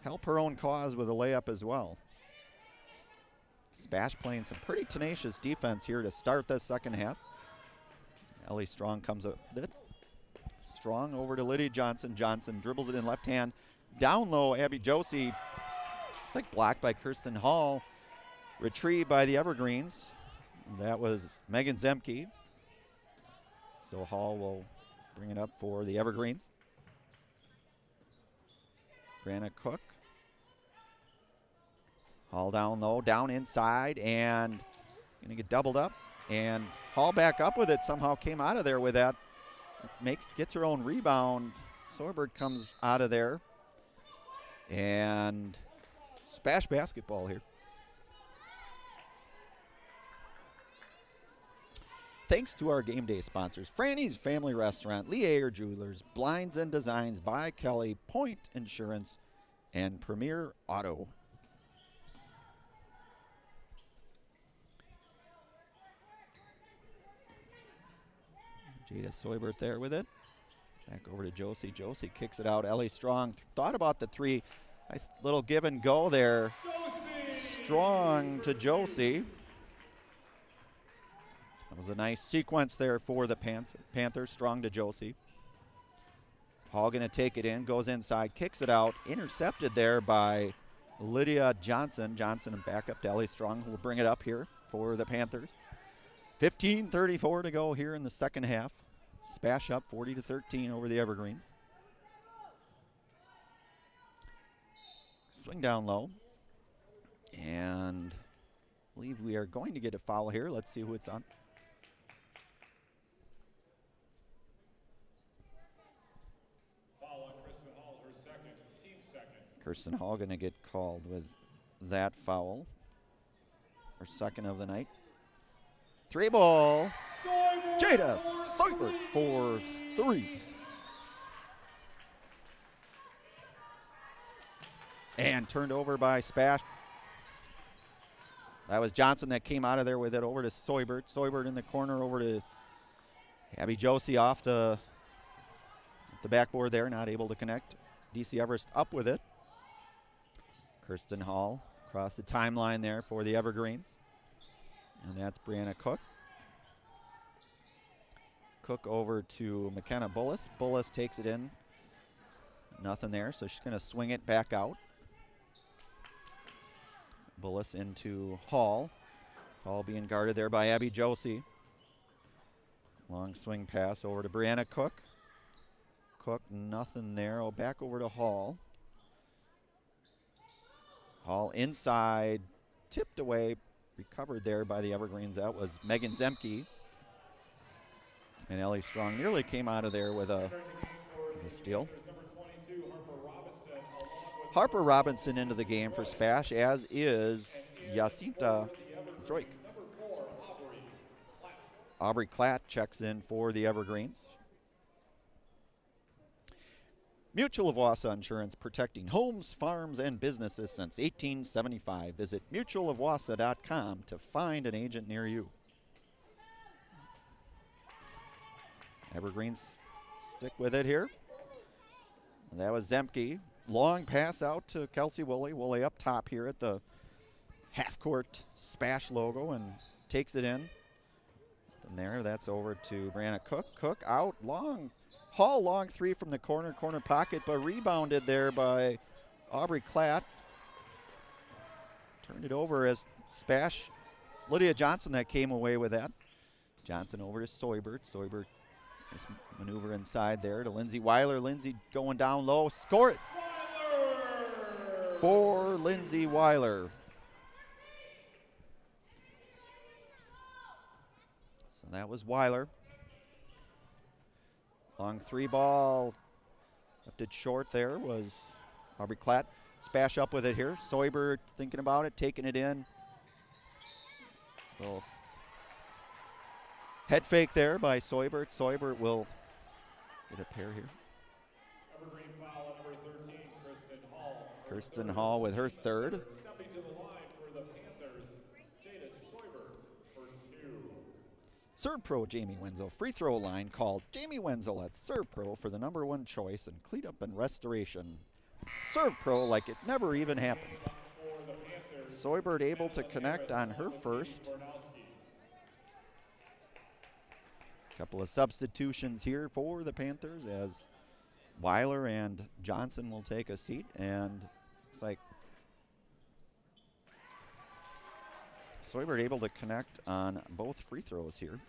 Speaker 1: help her own cause with a layup as well. SPASH playing some pretty tenacious defense here to start this second half. Ellie Strong comes up with it. Strong over to Lydia Johnson. Johnson dribbles it in left hand. Down low, Abby Josie. It's like blocked by Kirsten Hall. Retrieved by the Evergreens. That was Megan Zemke. So Hall will bring it up for the Evergreens. Brianna Cook. Hall down low, down inside, and going to get doubled up. And Hall back up with it, somehow came out of there with that. Gets her own rebound. Soybert comes out of there. And SPASH basketball here. Thanks to our game day sponsors, Franny's Family Restaurant, Lee Ayer Jewelers, Blinds and Designs by Kelly, Point Insurance, and Premier Auto. Jada Soybert there with it. Back over to Josie. Josie kicks it out. Ellie Strong thought about the 3. Nice little give and go there. Strong to Josie. was a nice sequence there for the Panthers. Strong to Josie. Hall going to take it in, goes inside, kicks it out. Intercepted there by Lydia Johnson. Johnson and back up to Ellie Strong, who will bring it up here for the Panthers. 15:34 to go here in the second half. Spash up 40-13 over the Evergreens. Swing down low. And I believe we are going to get a foul here. Let's see who it's on.
Speaker 2: Foul on Kristen Hall, her second, team second.
Speaker 1: Kirsten Hall going to get called with that foul. Her second of the night. 3-ball. Jada Seubert for 3. And turned over by Spash. That was Johnson that came out of there with it over to Seubert. Seubert in the corner over to Abby Josie off the backboard there, not able to connect. DC Everest up with it. Kirsten Hall across the timeline there for the Evergreens. And that's Brianna Cook. Cook over to McKenna Bullis. Bullis takes it in. Nothing there, so she's going to swing it back out. Bullis into Hall. Hall being guarded there by Abby Josie. Long swing pass over to Brianna Cook. Cook, nothing there. Oh, back over to Hall. Hall inside, tipped away, recovered there by the Evergreens. That was Megan Zemke. And Ellie Strong nearly came out of there with a steal. Harper Robinson into the game for Spash, as is Jacinta Stroik. Aubrey Klatt checks in for the Evergreens. Mutual of Wausau Insurance, protecting homes, farms, and businesses since 1875. Visit mutualofwausau.com to find an agent near you. Evergreens stick with it here. And that was Zemke. Long pass out to Kelsey Woolley. Woolley up top here at the half-court Spash logo and takes it in. From there, that's over to Brianna Cook. Cook out, long. Hall long three from the corner pocket, but rebounded there by Aubrey Klatt. Turned it over as Spash. It's Lydia Johnson that came away with that. Johnson over to Seubert. Seubert is maneuver inside there to Lindsay Weiler. Lindsay going down low. Score it for Lindsay Weiler. So that was Weiler. Long 3-ball. Left it short there was Aubrey Klatt. Spash up with it here. Seubert thinking about it, taking it in. Little head fake there by Seubert. Seubert will get a pair here.
Speaker 2: Evergreen foul number 13, Kristen Hall.
Speaker 1: Kirsten Hall with her third.
Speaker 2: Stepping to the line for the Panthers, Jada Seubert for 2.
Speaker 1: Serve Pro Jamie Wenzel free throw line called Jamie Wenzel at Serve Pro for the #1 choice in cleanup and restoration. Serve Pro like it never even happened. Seubert able to connect on her first. Couple of substitutions here for the Panthers as Weiler and Johnson will take a seat, and looks like Seubert able to connect on both free throws here.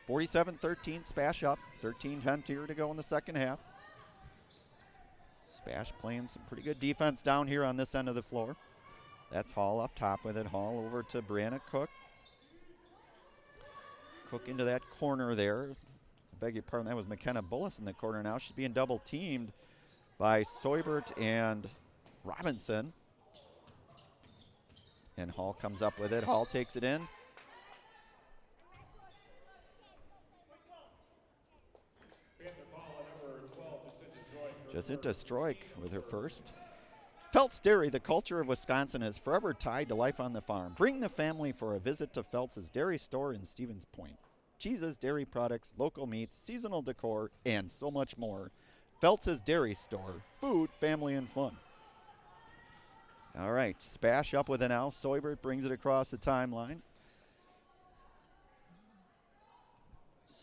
Speaker 1: 47-13, Spash up. 13-10 here to go in the second half. Spash playing some pretty good defense down here on this end of the floor. That's Hall up top with it. Hall over to Brianna Cook. Cook into that corner there. I beg your pardon, that was McKenna Bullis in the corner now. She's being double teamed by Seubert and Robinson. And Hall comes up with it. Hall takes it in. Jacinta Stroik with her first. Feltz Dairy, the culture of Wisconsin, is forever tied to life on the farm. Bring the family for a visit to Feltz's Dairy Store in Stevens Point. Cheeses, dairy products, local meats, seasonal decor, and so much more. Feltz's Dairy Store. Food, family, and fun. All right, Spash up with it now. Seubert brings it across the timeline.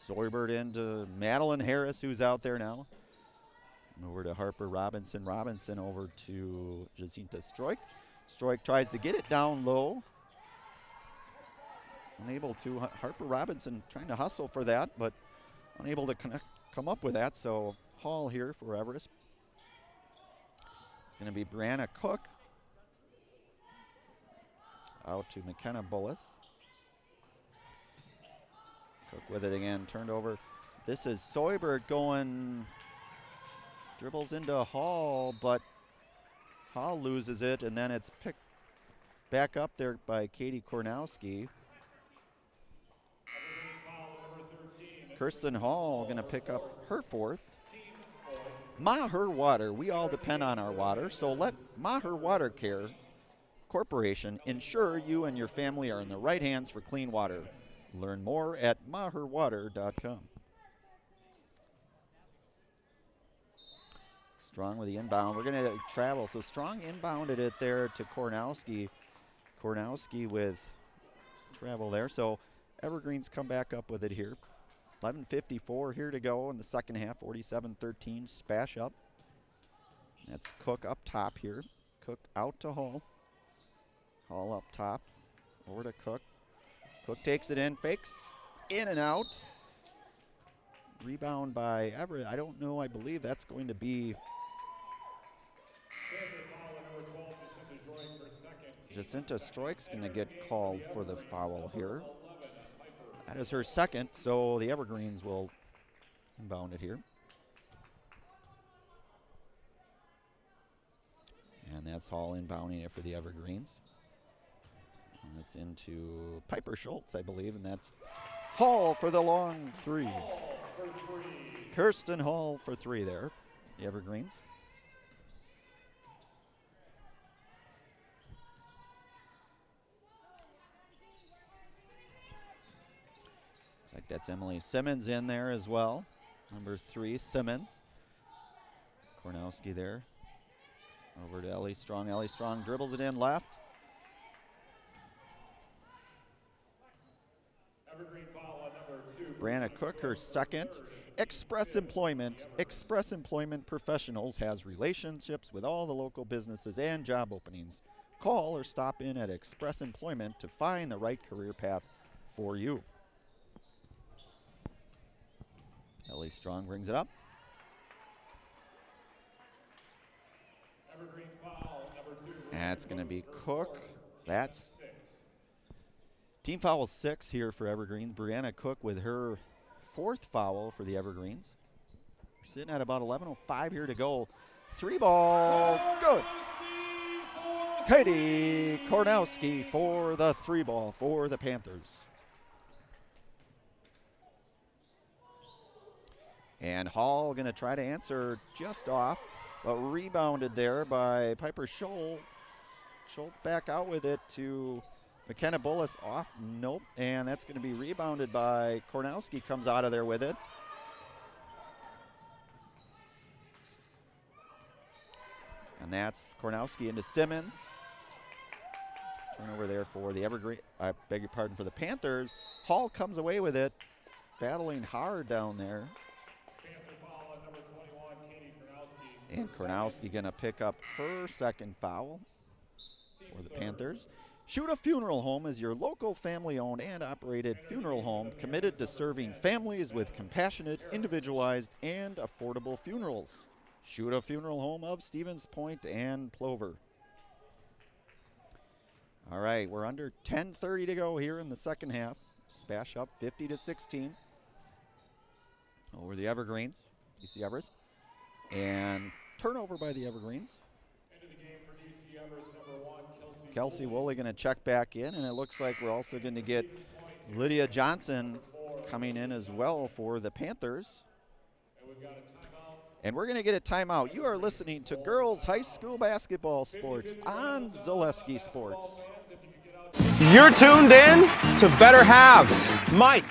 Speaker 1: Soybert into Madeline Harris, who's out there now. Over to Harper Robinson. Robinson over to Jacinta Stroik. Stroik tries to get it down low. Unable to. Harper Robinson trying to hustle for that, but unable to come up with that. So Hall here for Everest. It's going to be Brianna Cook. Out to McKenna Bullis. Cook with it again, turned over. This is Soybert going, dribbles into Hall, but Hall loses it, and then it's picked back up there by Katie Kornowski. Kirsten Hall going to pick up her fourth. Maher Water, we all depend on our water, so let Maher Water Care Corporation ensure you and your family are in the right hands for clean water. Learn more at maherwater.com. Strong with the inbound. We're going to travel. So Strong inbounded it there to Kornowski. Kornowski with travel there. So Evergreens come back up with it here. 11:54 here to go in the second half. 47-13. Spash up. That's Cook up top here. Cook out to Hall. Hall up top. Over to Cook. Cook takes it in, fakes, in and out. Rebound by Everett. I don't know, I believe that's going to be Jacinta Stroik's going to get called for the foul here. That is her second, so the Evergreens will inbound it here. And that's Hall inbounding it for the Evergreens. And it's into Piper Schultz, I believe, and that's Hall for the long three. Kirsten Hall for three there, the Evergreens. Looks like that's Emily Simmons in there as well. Number 3, Simmons. Kornowski there. Over to Ellie Strong. Ellie Strong dribbles it in left. Brianna Cook, her second. Express Employment. Express Employment Professionals has relationships with all the local businesses and job openings. Call or stop in at Express Employment to find the right career path for you. Ellie Strong brings it up. That's going to be Cook. That's team foul 6 here for Evergreen. Brianna Cook with her 4th foul for the Evergreens. We're sitting at about 11:05 here to go. 3 ball, good. Katie Kornowski for the 3 ball for the Panthers. And Hall going to try to answer just off, but rebounded there by Piper Schultz. Schultz back out with it to McKenna Bullis off. Nope. And that's going to be rebounded by Kornowski, comes out of there with it. And that's Kornowski into Simmons. Turnover there for the Evergreen, I beg your pardon, for the Panthers. Hall comes away with it, battling hard down there. And Kornowski going to pick up her 2nd foul for the Panthers. Shoot a Funeral Home is your local family-owned and operated funeral home committed to serving families with compassionate, individualized, and affordable funerals. Shoot a Funeral Home of Stevens Point and Plover. All right, we're under 10:30 to go here in the second half. Spash up 50-16 over the Evergreens, DC Everest. And turnover by the Evergreens.
Speaker 2: Into the game for DC Everest, number 1,
Speaker 1: Kelsey Woolley going to check back in, and it looks like we're also going to get Lydia Johnson coming in as well for the Panthers. And we're going to get a timeout. You are listening to Girls High School Basketball Sports on Zaleski Sports.
Speaker 21: You're tuned in to Better Halves. Mike,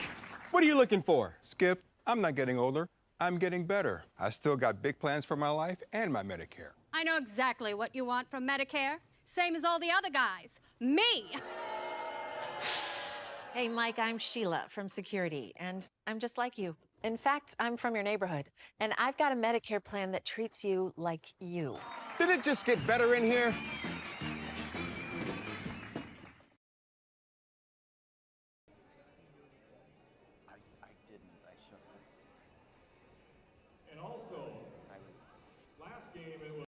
Speaker 21: what are you looking for?
Speaker 22: Skip, I'm not getting older. I'm getting better. I still got big plans for my life and my Medicare.
Speaker 23: I know exactly what you want from Medicare. Same as all the other guys. Me!
Speaker 3: Hey, Mike, I'm Sheila from security, and I'm just like you. In fact, I'm from your neighborhood, and I've got a Medicare plan that treats you like you.
Speaker 21: Did it just get better in here?
Speaker 2: And also, last game it was.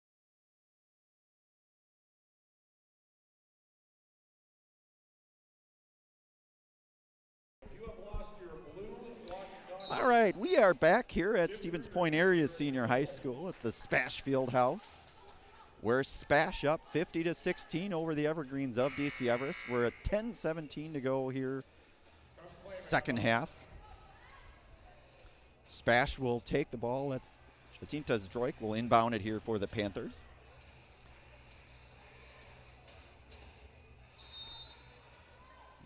Speaker 2: If you have lost your blue walkie-talkie.
Speaker 1: All right, we are back here at Stevens Point Area Senior High School at the SPASH Field House. We're SPASH up 50-16 over the Evergreens of DC Everest. We're at 10:17 to go here, second half. SPASH will take the ball. That's Jacinta Zdroik will inbound it here for the Panthers.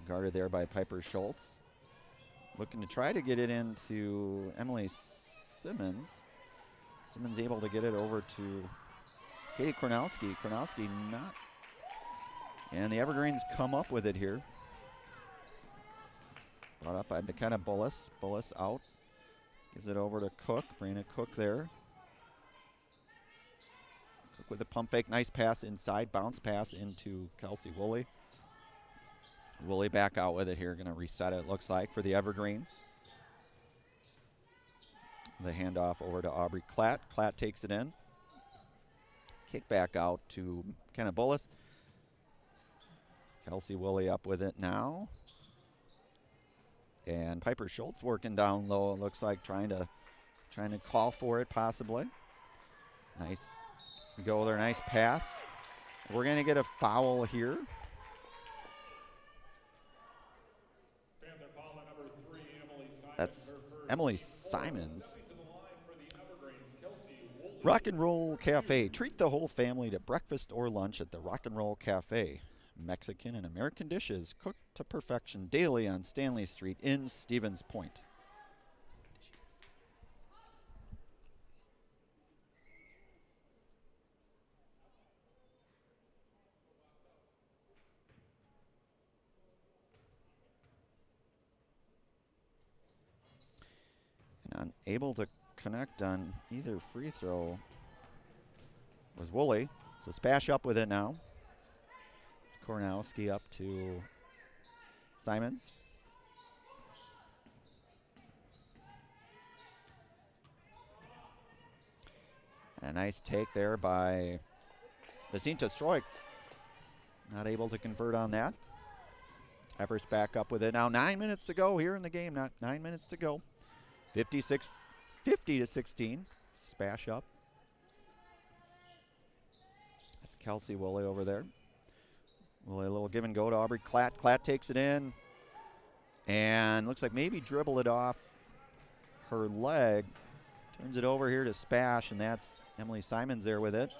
Speaker 1: Guarded there by Piper Schultz. Looking to try to get it into Emily Simmons. Simmons able to get it over to Katie Kornowski. Kornowski not. And the Evergreens come up with it here. Brought up by McKenna Bullis. Bullis out. Gives it over to Cook. Brina Cook there. Cook with a pump fake. Nice pass inside. Bounce pass into Kelsey Woolley. Woolley back out with it here. Going to reset it, looks like, for the Evergreens. The handoff over to Aubrey Klatt. Klatt takes it in. Kick back out to McKenna Bullis. Kelsey Woolley up with it now. And Piper Schultz working down low, it looks like, trying to call for it possibly. Nice go there, nice pass. We're going to get a foul here. That's Emily Simons. Rock and Roll Cafe. Treat the whole family to breakfast or lunch at the Rock and Roll Cafe. Mexican and American dishes cooked to perfection daily on Stanley Street in Stevens Point. And unable to connect on either free throw was Woolley. So SPASH up with it now. It's Kornowski up to Simons. And a nice take there by Jacinta Zdroik. Not able to convert on that. Everest back up with it now. 9 minutes to go here in the game. Not 9 minutes to go. 50-16. SPASH up. That's Kelsey Woolley over there. Woolley a little give and go to Aubrey Klatt. Klatt takes it in. And looks like maybe dribble it off her leg. Turns it over here to SPASH, and that's Emily Simons there with it.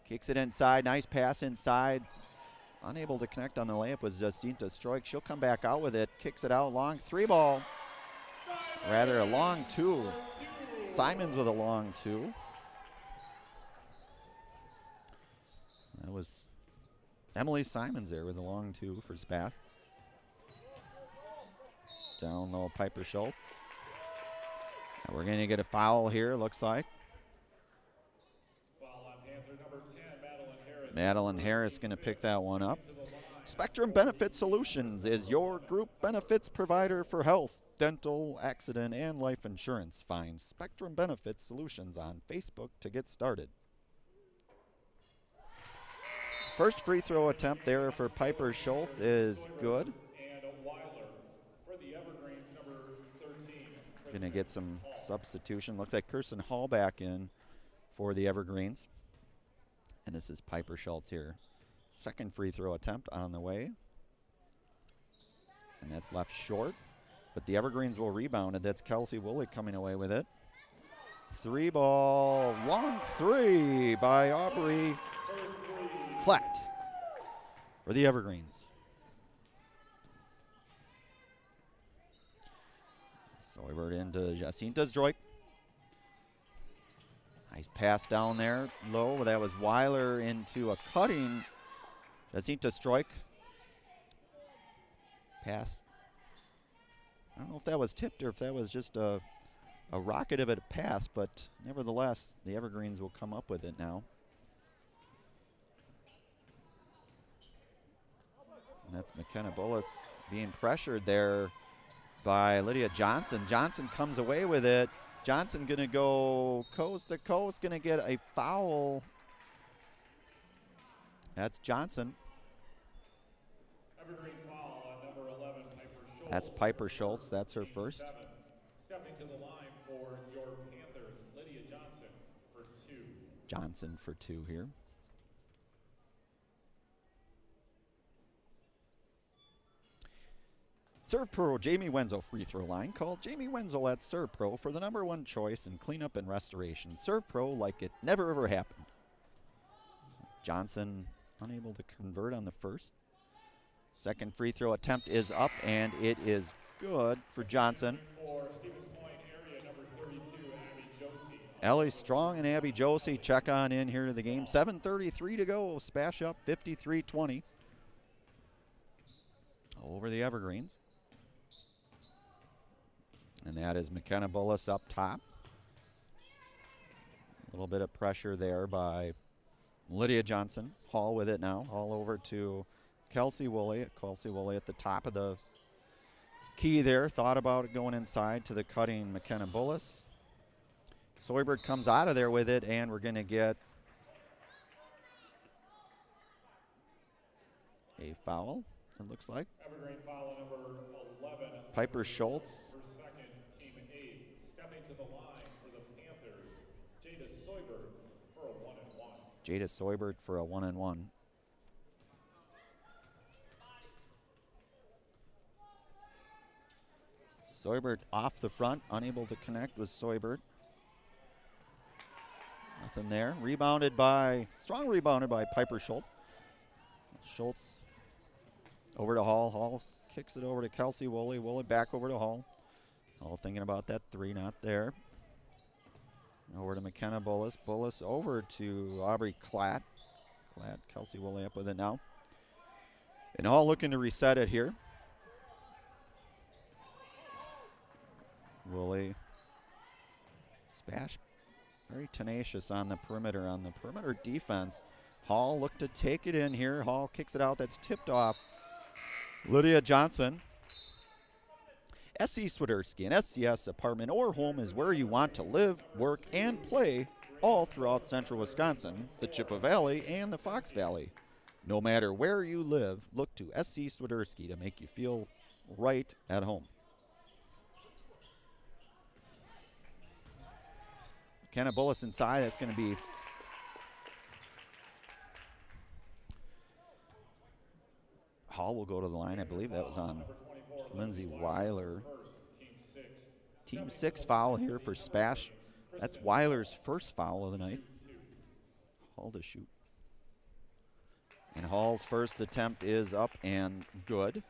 Speaker 1: Kicks it inside. Nice pass inside. Unable to connect on the layup was Jacinta Zdroik. She'll come back out with it. Kicks it out long. 3-ball. Rather a long 2. Simons with a long 2. That was Emily Simons there with a long 2 for SPASH. Down low, Piper Schultz. And we're going to get a foul here, looks like.
Speaker 2: Foul on Panther number 10, Madeline Harris.
Speaker 1: Madeline Harris going to pick that one up. Spectrum Benefit Solutions is your group benefits provider for health, dental, accident, and life insurance. Find Spectrum Benefit Solutions on Facebook to get started. First free throw attempt there for Piper Schultz is good.
Speaker 2: And Weiler for the Evergreens, number 13.
Speaker 1: Going to get some substitution. Looks like Kirsten Hall back in for the Evergreens. And this is Piper Schultz here. Second free throw attempt on the way. And that's left short. But the Evergreens will rebound it. That's Kelsey Woolley coming away with it. 3-ball, long 3 by Aubrey Klatt for the Evergreens. So we were into Jacinta Zdroik. Nice pass down there, low. That was Weiler into a cutting Jacinta Zdroik. Pass. I don't know if that was tipped or if that was just a rocket of a pass, but nevertheless, the Evergreens will come up with it now. And that's McKenna Bullis being pressured there by Lydia Johnson. Johnson comes away with it. Johnson going to go coast to coast, going to get a foul. That's Johnson.
Speaker 2: Evergreen foul on number 11, Piper Schultz.
Speaker 1: That's Piper Schultz. That's her first.
Speaker 2: Stepping to the line for your Panthers, Lydia Johnson for 2.
Speaker 1: Johnson for 2 here. Serve Pro Jamie Wenzel free throw line. Call Jamie Wenzel at Serve Pro for the #1 choice in cleanup and restoration. Serve Pro like it never ever happened. Johnson unable to convert on the first. Second free throw attempt is up, and it is good for Johnson. Ellie Strong and Abby Josie check on in here to the game. 7:33 to go. SPASH up 53-20 over the Evergreens. And that is McKenna Bullis up top. A little bit of pressure there by Lydia Johnson. Hall with it now. Hall over to Kelsey Woolley. Kelsey Woolley at the top of the key there. Thought about it going inside to the cutting McKenna Bullis. Soybert comes out of there with it, and we're going to get a foul, it looks like.
Speaker 2: Evergreen foul number 11.
Speaker 1: Piper Schultz.
Speaker 2: Team 8. Stepping to the line for the Panthers, Jada Soybert for a 1-and-1.
Speaker 1: Jada Soybert for a 1-and-1. Soybert off the front, unable to connect with Soybert. Nothing there. Strong rebounded by Piper Schultz. Schultz over to Hall. Hall kicks it over to Kelsey Woolley. Woolley back over to Hall. Hall thinking about that three, not there. Over to McKenna Bullis. Bullis over to Aubrey Klatt. Kelsey Woolley up with it now. And Hall looking to reset it here. Woolley. SPASH very tenacious on the perimeter defense. Hall looked to take it in here. Hall kicks it out. That's tipped off. Lydia Johnson. SC Swiderski, an SCS apartment or home is where you want to live, work, and play all throughout central Wisconsin, the Chippewa Valley, and the Fox Valley. No matter where you live, look to SC Swiderski to make you feel right at home. Kenna Bullis inside. That's going to be Hall will go to the line. I believe that was on Lindsay Weiler. Team 6 foul here for SPASH. That's Weiler's first foul of the night. Hall to shoot. And Hall's first attempt is up and good.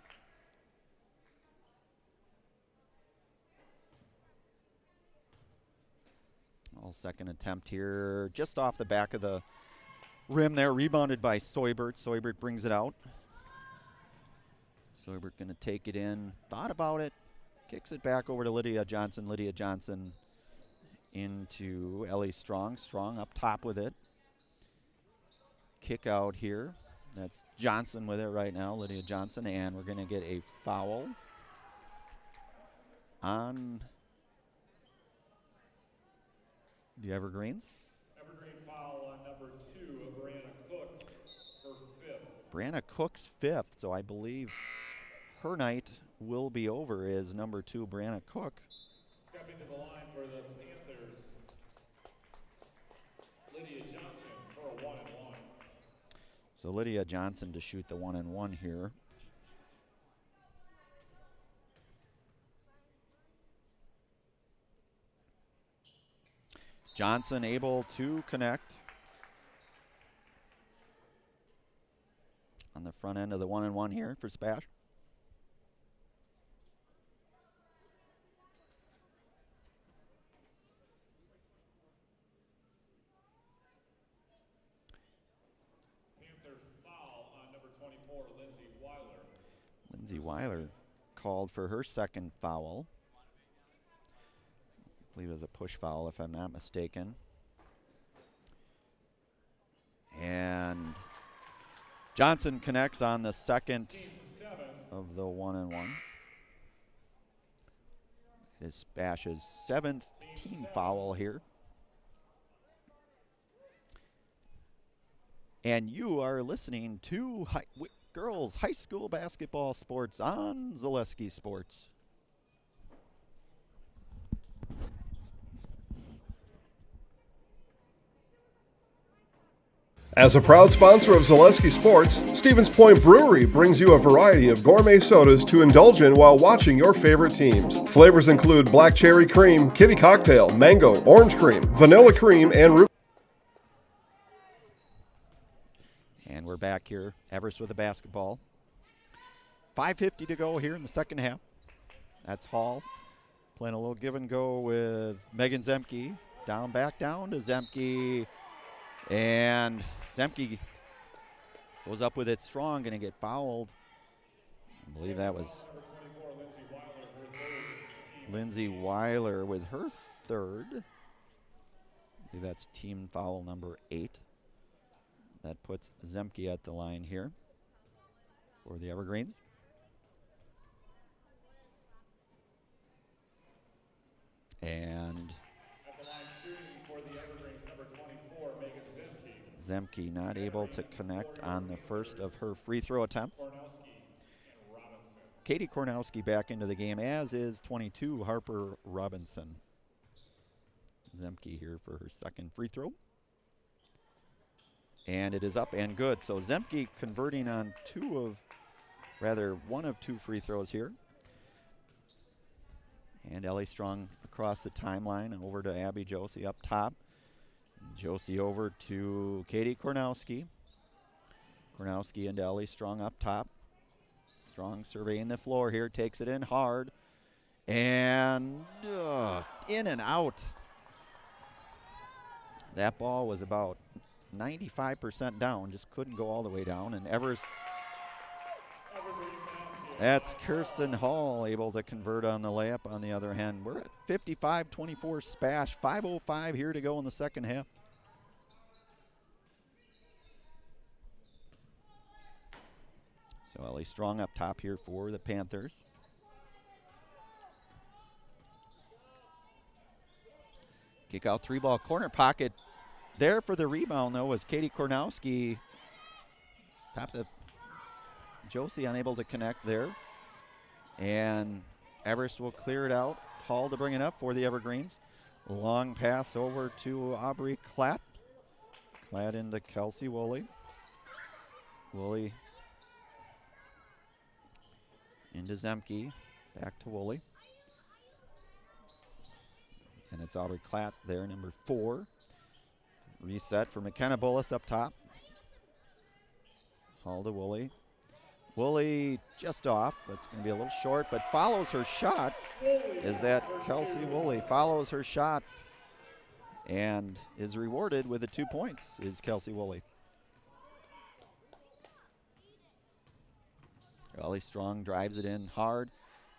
Speaker 1: Hall's second attempt here, just off the back of the rim there, rebounded by Soybert. Soybert brings it out. Soybert going to take it in, thought about it, kicks it back over to Lydia Johnson. Lydia Johnson into Ellie Strong. Strong up top with it. Kick out here. That's Johnson with it right now, Lydia Johnson, and we're going to get a foul on the Evergreens.
Speaker 2: Evergreen foul on number 2, Brianna Cook, her 5th.
Speaker 1: Brianna Cook's 5th, so I believe her night will be over as number 2, Brianna Cook.
Speaker 2: Stepping to the line for the Panthers, Lydia Johnson for a 1-and-1.
Speaker 1: So Lydia Johnson to shoot the 1-and-1 here. Johnson able to connect on the front end of the 1-and-1 here for SPASH.
Speaker 2: Panthers foul on number 24, Lindsay Weiler.
Speaker 1: Lindsay Weiler called for her second foul. I believe it was a push foul, if I'm not mistaken. And Johnson connects on the second of the 1-and-1. It is SPASH's 7th team foul here. And you are listening to girls high school basketball sports on Zaleski Sports.
Speaker 4: As a proud sponsor of Zaleski Sports, Stevens Point Brewery brings you a variety of gourmet sodas to indulge in while watching your favorite teams. Flavors include black cherry cream, kitty cocktail, mango, orange cream, vanilla cream, and root.
Speaker 1: And we're back here. Everest with the basketball. 5:50 to go here in the second half. That's Hall playing a little give and go with Megan Zemke. Back down to Zemke. And Zemke goes up with it strong, going to get fouled. I believe that was Lindsay Weiler with her third. I believe that's team foul number 8. That puts Zemke at the line here for the Evergreens. And Zemke not able to connect on the first of her free throw attempts. Katie Kornowski back into the game, as is 22 Harper Robinson. Zemke here for her second free throw. And it is up and good. So Zemke converting on one of two free throws here. And Ellie Strong across the timeline and over to Abby Josie up top. Josie over to Katie Kornowski. Kornowski and Ellie Strong up top. Strong surveying the floor here, takes it in hard. And in and out. That ball was about 95% down, just couldn't go all the way down. And Everest, that's Kirsten Hall able to convert on the layup on the other hand. We're at 55-24 SPASH, 5:05 here to go in the second half. So Ellie Strong up top here for the Panthers. Kick out 3-ball corner pocket. There for the rebound, though, was Katie Kornowski. Top the Josie unable to connect there. And Everest will clear it out. Hall to bring it up for the Evergreens. Long pass over to Aubrey Klatt. Klatt into Kelsey Woolley. Woolley into Zemke. Back to Woolley. And it's Aubrey Klatt there, number 4. Reset for McKenna Bullis up top. Hall to Woolley. Woolley just off. That's going to be a little short, but follows her shot. Is that Kelsey Woolley follows her shot and is rewarded with the 2 points is Kelsey Woolley. Ellie Strong drives it in hard.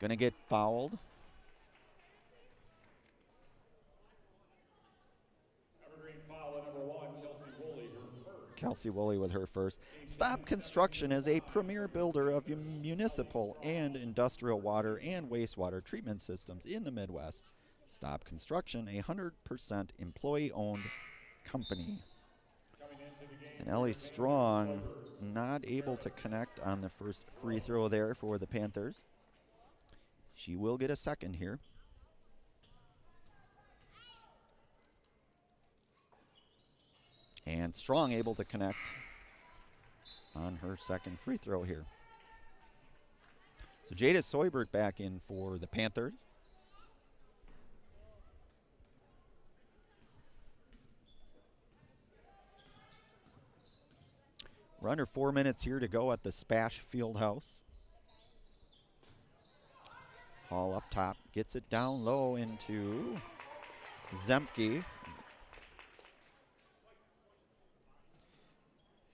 Speaker 1: Going to get fouled. Kelsey Woolley with her first. Stop Construction is a premier builder of municipal and industrial water and wastewater treatment systems in the Midwest. Stop Construction, a 100% employee-owned company. And Ellie Strong not able to connect on the first free throw there for the Panthers. She will get a second here. And Strong able to connect on her second free throw here. So Jada Soybert back in for the Panthers. We're under 4 minutes here to go at the SPASH Fieldhouse. Hall up top, gets it down low into Zemke.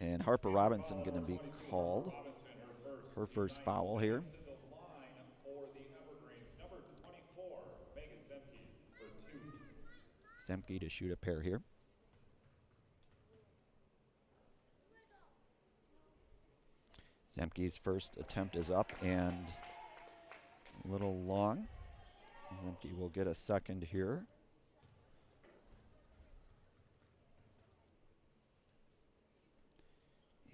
Speaker 1: And Harper Robinson going to be called. Her first foul here. Zemke to shoot a pair here. Zemke's first attempt is up and a little long. Zemke will get a second here.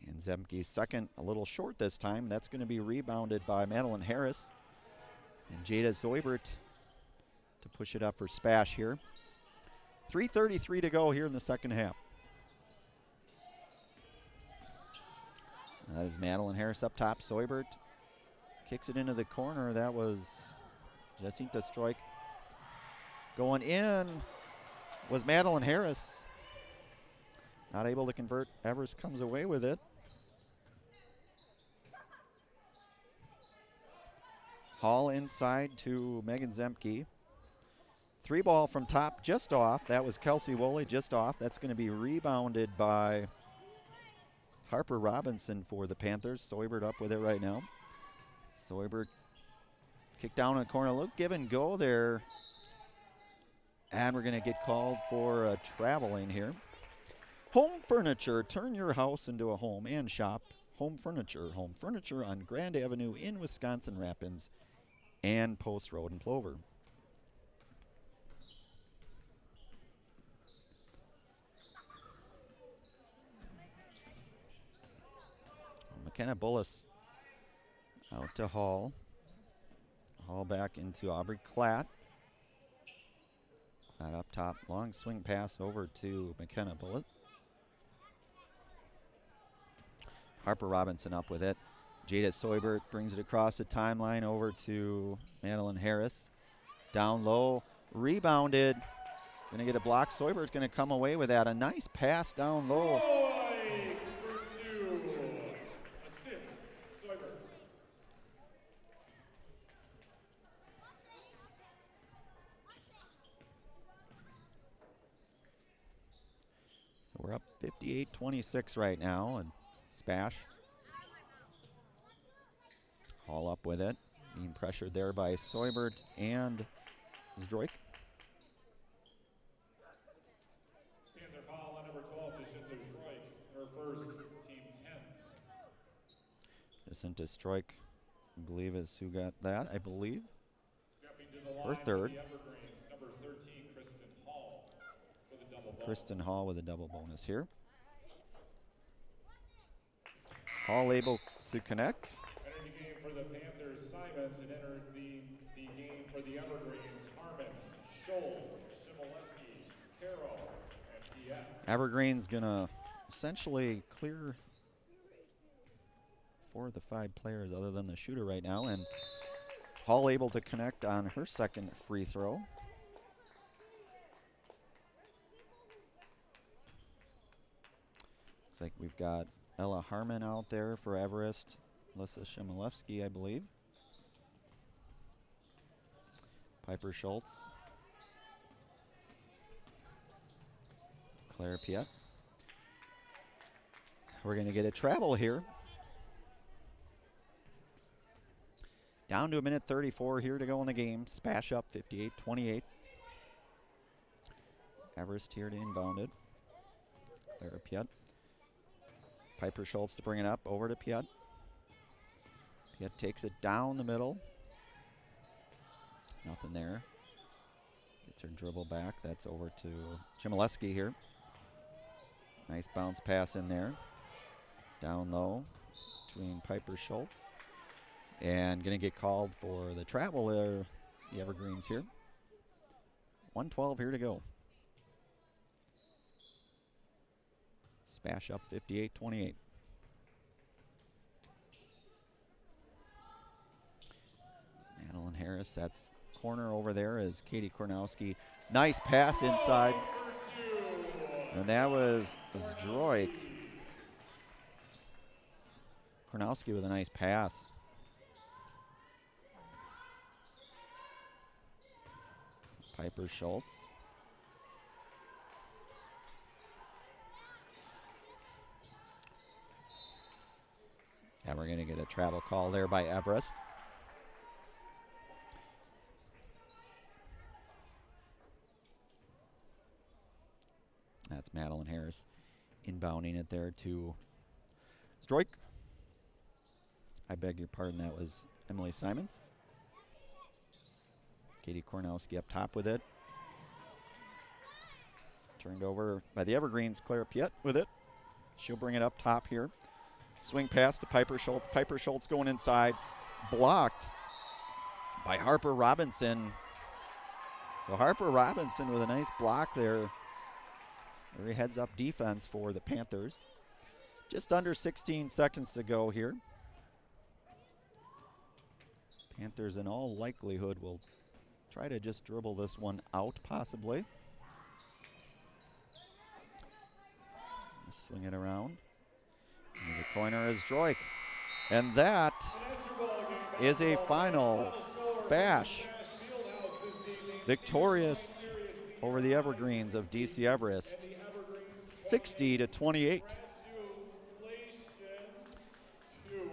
Speaker 1: And Zemke's second a little short this time. That's going to be rebounded by Madeline Harris. And Jada Zoibert to push it up for SPASH here. 3:33 to go here in the second half. That is Madeline Harris up top. Zoibert kicks it into the corner. That was Jacinta Stroik. Going in was Madeline Harris. Not able to convert. Everest comes away with it. Hall inside to Megan Zemke. 3-ball from top, just off. That was Kelsey Woolley, just off. That's going to be rebounded by Harper Robinson for the Panthers. Zoibert up with it right now. Zoibert kicked down in the corner. Look, give and go there. And we're going to get called for traveling here. Home Furniture. Turn your house into a home and shop. Home Furniture. Home Furniture on Grand Avenue in Wisconsin Rapids and Post Road in Plover. McKenna Bullis out to Hall. Hall back into Aubrey Klatt. Klatt up top. Long swing pass over to McKenna Bullis. Harper Robinson up with it. Jada Zoibert brings it across the timeline over to Madeline Harris. Down low. Rebounded. Going to get a block. Zoibert's going to come away with that. A nice pass down low. So we're up 58-26 right now, and SPASH. Hall up with it. Being pressured there by Zoibert and Zdroik.
Speaker 2: Panther foul on number 12, Jacinta Stroik, her first, team 10.
Speaker 1: Jacinta Stroik, I believe, is who got that, I believe.
Speaker 2: Stepping to the line
Speaker 1: Her third.
Speaker 2: for the Evergreens, number 13, Kristen Hall, with a double bonus.
Speaker 1: Kristen Hall with a double bonus here. Hall able to connect.
Speaker 2: Entering the game for the Panthers, Simons, and entered the game for the Evergreens, Harmon, Scholes, Shimoleski, Carroll, and P.F.
Speaker 1: Evergreen's gonna essentially clear 4 of the 5 players other than the shooter right now, and Hall able to connect on her second free throw. Looks like we've got Ella Harmon out there for Everest. Alyssa Shimolevsky, I believe. Piper Schultz. Claire Piet. We're going to get a travel here. Down to a minute 34 here to go in the game. SPASH up 58-28. Everest here to inbound it. Claire Piet. Piper Schultz to bring it up over to Piet. Piet takes it down the middle. Nothing there. Gets her dribble back. That's over to Chmielewski here. Nice bounce pass in there. Down low between Piper Schultz. And going to get called for the travel there, the Evergreens here. 1:12 here to go. SPASH up 58-28. Madeline Harris, that's corner over there is Katie Kornowski. Nice pass inside. And that was Zdroik. Kornowski with a nice pass. Piper Schultz. And we're going to get a travel call there by Everest. Madeline Harris inbounding it there to Stroik. I beg your pardon, that was Emily Simons. Katie Kornowski up top with it. Turned over by the Evergreens, Clara Piet with it. She'll bring it up top here. Swing pass to Piper Schultz. Piper Schultz going inside. Blocked by Harper Robinson. So Harper Robinson with a nice block there. Very heads-up defense for the Panthers. Just under 16 seconds to go here. Panthers in all likelihood will try to just dribble this one out possibly. Swing it around. And the corner is Droik. And that is a final. SPASH victorious over the Evergreens of DC Everest, 60-28.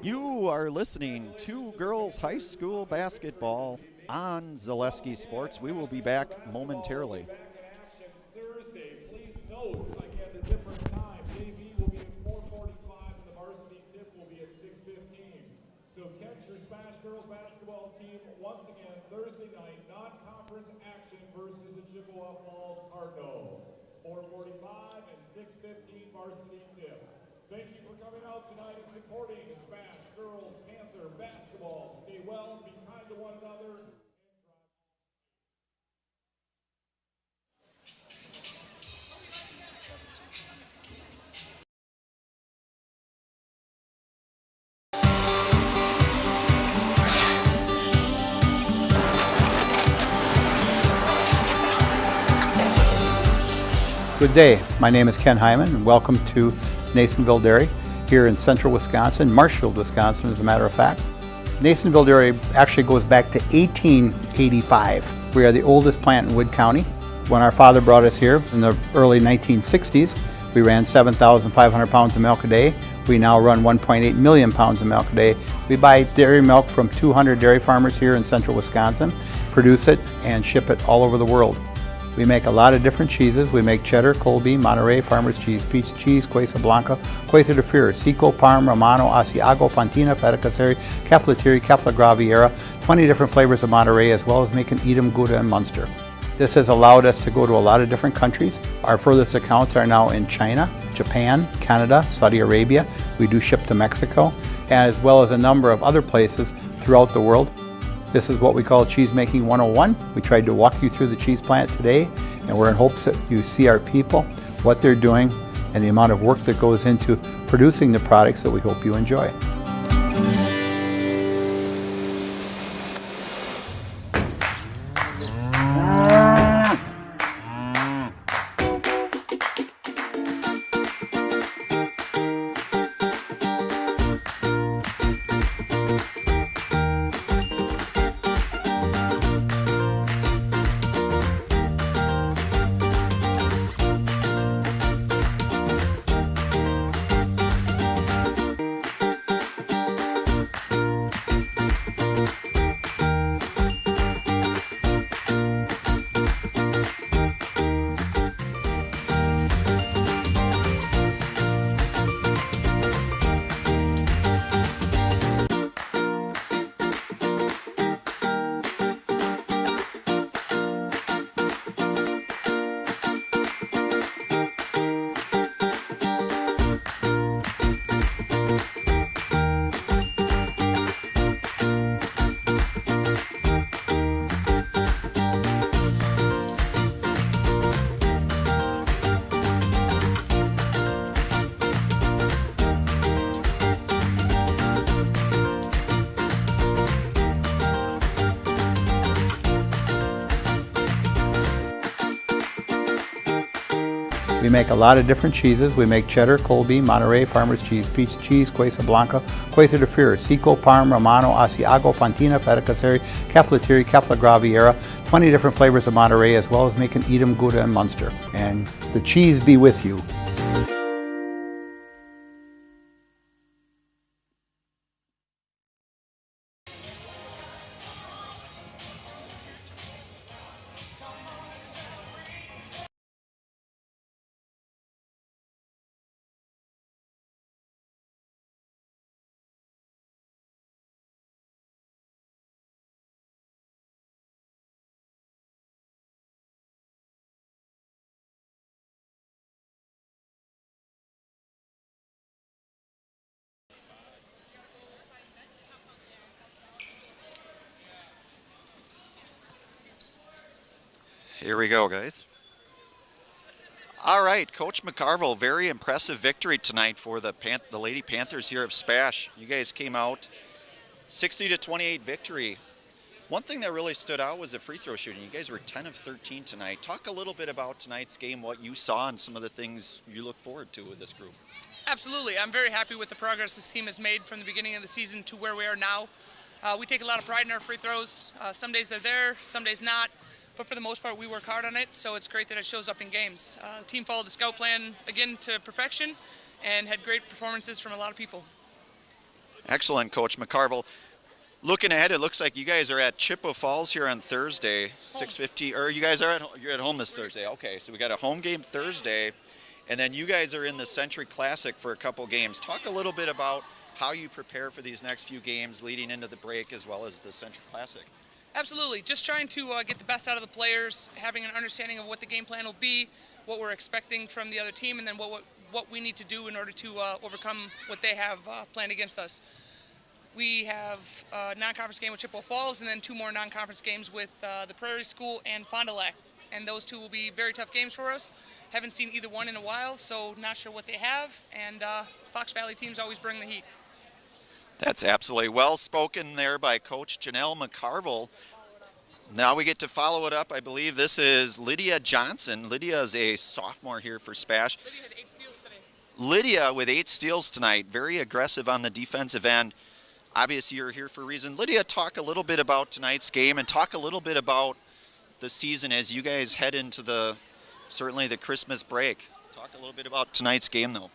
Speaker 1: You are listening to Girls High School Basketball on Zaleski Sports. We will be back momentarily.
Speaker 2: Thursday, please note, again, the different time. JV will be at 4:45 and the varsity tip will be at 6:15. So catch your SPASH girls basketball team once again Thursday night, non-conference action versus the Chippewa Falls Cardinals. 4:45 and 6:15 varsity tip. Thank you for coming out tonight and supporting the SPASH girls Panther basketball. Stay well, be kind to one another.
Speaker 17: Good day. My name is Ken Hyman, and welcome to Nasonville Dairy here in central Wisconsin, Marshfield, Wisconsin, as a matter of fact. Nasonville Dairy actually goes back to 1885. We are the oldest plant in Wood County. When our father brought us here in the early 1960s, we ran 7,500 pounds of milk a day. We now run 1.8 million pounds of milk a day. We buy dairy milk from 200 dairy farmers here in central Wisconsin, produce it, and ship it all over the world. We make a lot of different cheeses. We make cheddar, Colby, Monterey, Farmer's Cheese, Peach Cheese, Quesa Blanca, Quesa de Fure, Seco, Parm, Romano, Asiago, Fontina, Feta Caseri, Keflatiri, Kefla Graviera, 20 different flavors of Monterey, as well as making Edam, Gouda, and Munster. This has allowed us to go to a lot of different countries. Our furthest accounts are now in China, Japan, Canada, Saudi Arabia. We do ship to Mexico, as well as a number of other places throughout the world. This is what we call Cheese Making 101. We tried to walk you through the cheese plant today, and we're in hopes that you see our people, what they're doing, and the amount of work that goes into producing the products that we hope you enjoy. We make a lot of different cheeses. We make cheddar, Colby, Monterey, Farmer's Cheese, Peach Cheese, Quesa Blanca, Quesa de Fure, Seco, Parm, Romano, Asiago, Fontina, Feta Caseri, Keflatiri, Kefla Graviera, 20 different flavors of Monterey, as well as making Edam, Gouda, and Munster. And the cheese be with you.
Speaker 1: Here we go, guys. All right, Coach McCarville, very impressive victory tonight for the Lady Panthers here of SPASH. You guys came out 60-28 victory. One thing that really stood out was the free throw shooting. You guys were 10 of 13 tonight. Talk a little bit about tonight's game, what you saw, and some of the things you look forward to with this group.
Speaker 5: Absolutely. I'm very happy with the progress this team has made from the beginning of the season to where we are now. We take a lot of pride in our free throws. Some days they're there, some days not. But for the most part, we work hard on it, so it's great that it shows up in games. The team followed the scout plan again to perfection and had great performances from a lot of people.
Speaker 1: Excellent, Coach McCarville. Looking ahead, it looks like you guys are at Chippewa Falls here on Thursday, 6:50. Or you guys are you're at home this Thursday. Okay, so we got a home game Thursday, and then you guys are in the Century Classic for a couple games. Talk a little bit about how you prepare for these next few games leading into the break as well as the Century Classic.
Speaker 5: Absolutely. Just trying to get the best out of the players, having an understanding of what the game plan will be, what we're expecting from the other team, and then what we need to do in order to overcome what they have planned against us. We have a non-conference game with Chippewa Falls and then 2 more non-conference games with the Prairie School and Fond du Lac. And those 2 will be very tough games for us. Haven't seen either one in a while, so not sure what they have. And Fox Valley teams always bring the heat.
Speaker 1: That's absolutely well spoken there by Coach Janelle McCarville. Now we get to follow it up. I believe this is Lydia Johnson. Lydia is a sophomore here for SPASH.
Speaker 5: Lydia had 8 steals today.
Speaker 1: Lydia with 8 steals tonight. Very aggressive on the defensive end. Obviously you're here for a reason. Lydia, talk a little bit about tonight's game and talk a little bit about the season as you guys head into certainly the Christmas break. Talk a little bit about tonight's game though.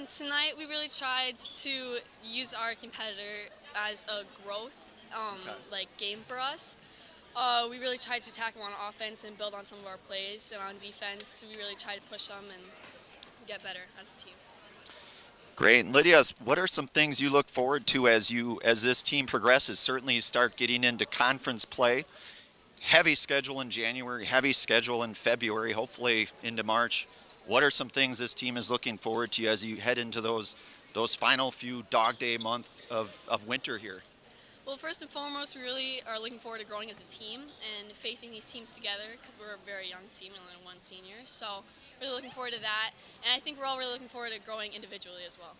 Speaker 6: Tonight we really tried to use our competitor as a growth game for us. We really tried to tackle on offense and build on some of our plays, and on defense we really tried to push them and get better as a team.
Speaker 1: Great. And Lydia, what are some things you look forward to as this team progresses? Certainly you start getting into conference play. Heavy schedule in January, heavy schedule in February, hopefully into March. What are some things this team is looking forward to as you head into those final few dog day months of winter here?
Speaker 6: Well, first and foremost, we really are looking forward to growing as a team and facing these teams together because we're a very young team and only 1 senior. So really looking forward to that. And I think we're all really looking forward to growing individually as well.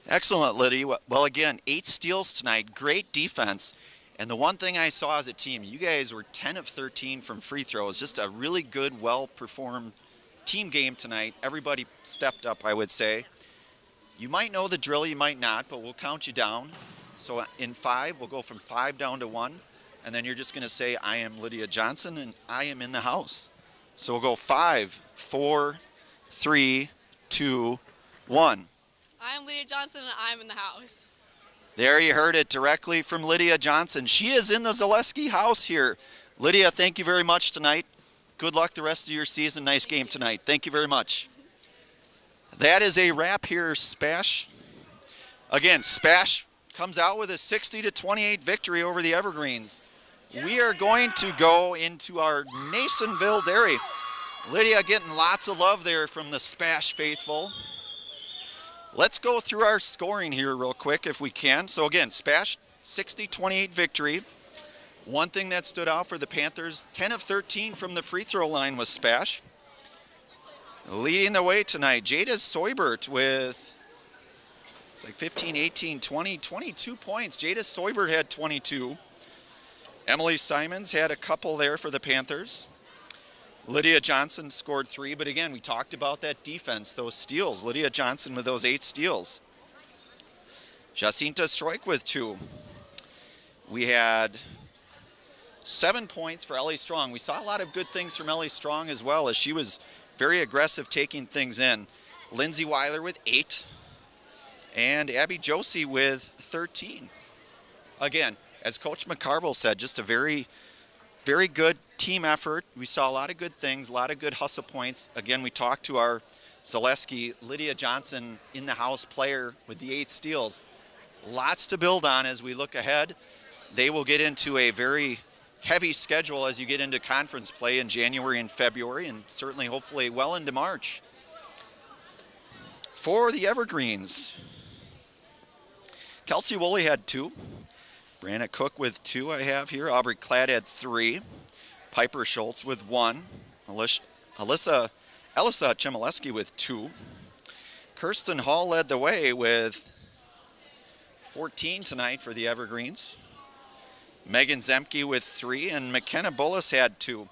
Speaker 1: Excellent, Lydia. Well, again, 8 steals tonight. Great defense. And the one thing I saw as a team, you guys were 10 of 13 from free throws. Just a really good, well-performed team game tonight. Everybody stepped up, I would say. You might know the drill, you might not, but we'll count you down. So in 5, we'll go from 5 down to 1, and then you're just going to say, I am Lydia Johnson, and I am in the house. So we'll go 5, 4, 3, 2, 1.
Speaker 6: I am Lydia Johnson, and I'm in the house.
Speaker 1: There you heard it directly from Lydia Johnson. She is in the Zaleski house here. Lydia, thank you very much tonight. Good luck the rest of your season. Nice game tonight. Thank you very much. That is a wrap here, SPASH. Again, SPASH comes out with a 60-28 victory over the Evergreens. We are going to go into our Nasonville dairy. Lydia getting lots of love there from the SPASH faithful. Let's go through our scoring here real quick if we can. So again, SPASH 60-28 victory. One thing that stood out for the Panthers, 10 of 13 from the free throw line was SPASH. Leading the way tonight, Jada Soibert with, it's like 15, 18, 20, 22 points. Jada Soibert had 22. Emily Simons had a couple there for the Panthers. Lydia Johnson scored 3, but again, we talked about that defense, those steals. Lydia Johnson with those 8 steals. Jacinta Stroik with 2. We had 7 points for Ellie Strong. We saw a lot of good things from Ellie Strong as well, as she was very aggressive taking things in. Lindsay Weiler with 8. And Abby Josie with 13. Again, as Coach McCarville said, just a very, very good team effort. We saw a lot of good things, a lot of good hustle points. Again, we talked to our Zaleski, Lydia Johnson, in the house player with the 8 steals. Lots to build on as we look ahead. They will get into a very heavy schedule as you get into conference play in January and February, and certainly hopefully well into March. For the Evergreens, Kelsey Woolley had 2. Brianna Cook with 2 I have here. Aubrey Cladd had 3. Piper Schultz with 1. Elisa Chmielewski with 2. Kirsten Hall led the way with 14 tonight for the Evergreens. Megan Zemke with 3, and McKenna Bullis had 2.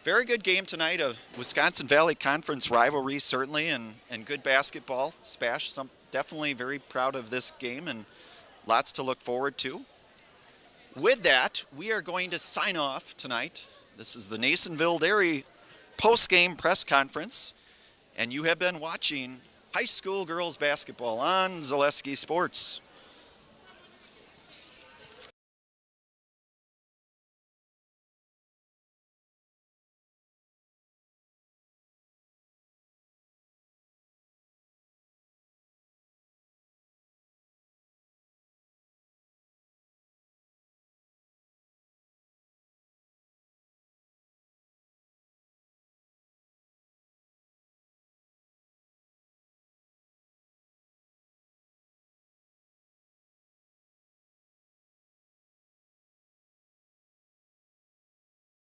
Speaker 1: Very good game tonight, a Wisconsin Valley Conference rivalry, certainly, and good basketball. SPASH, definitely very proud of this game and lots to look forward to. With that, we are going to sign off tonight. This is the Nasonville Dairy post-game press conference, and you have been watching high school girls basketball on Zaleski Sports.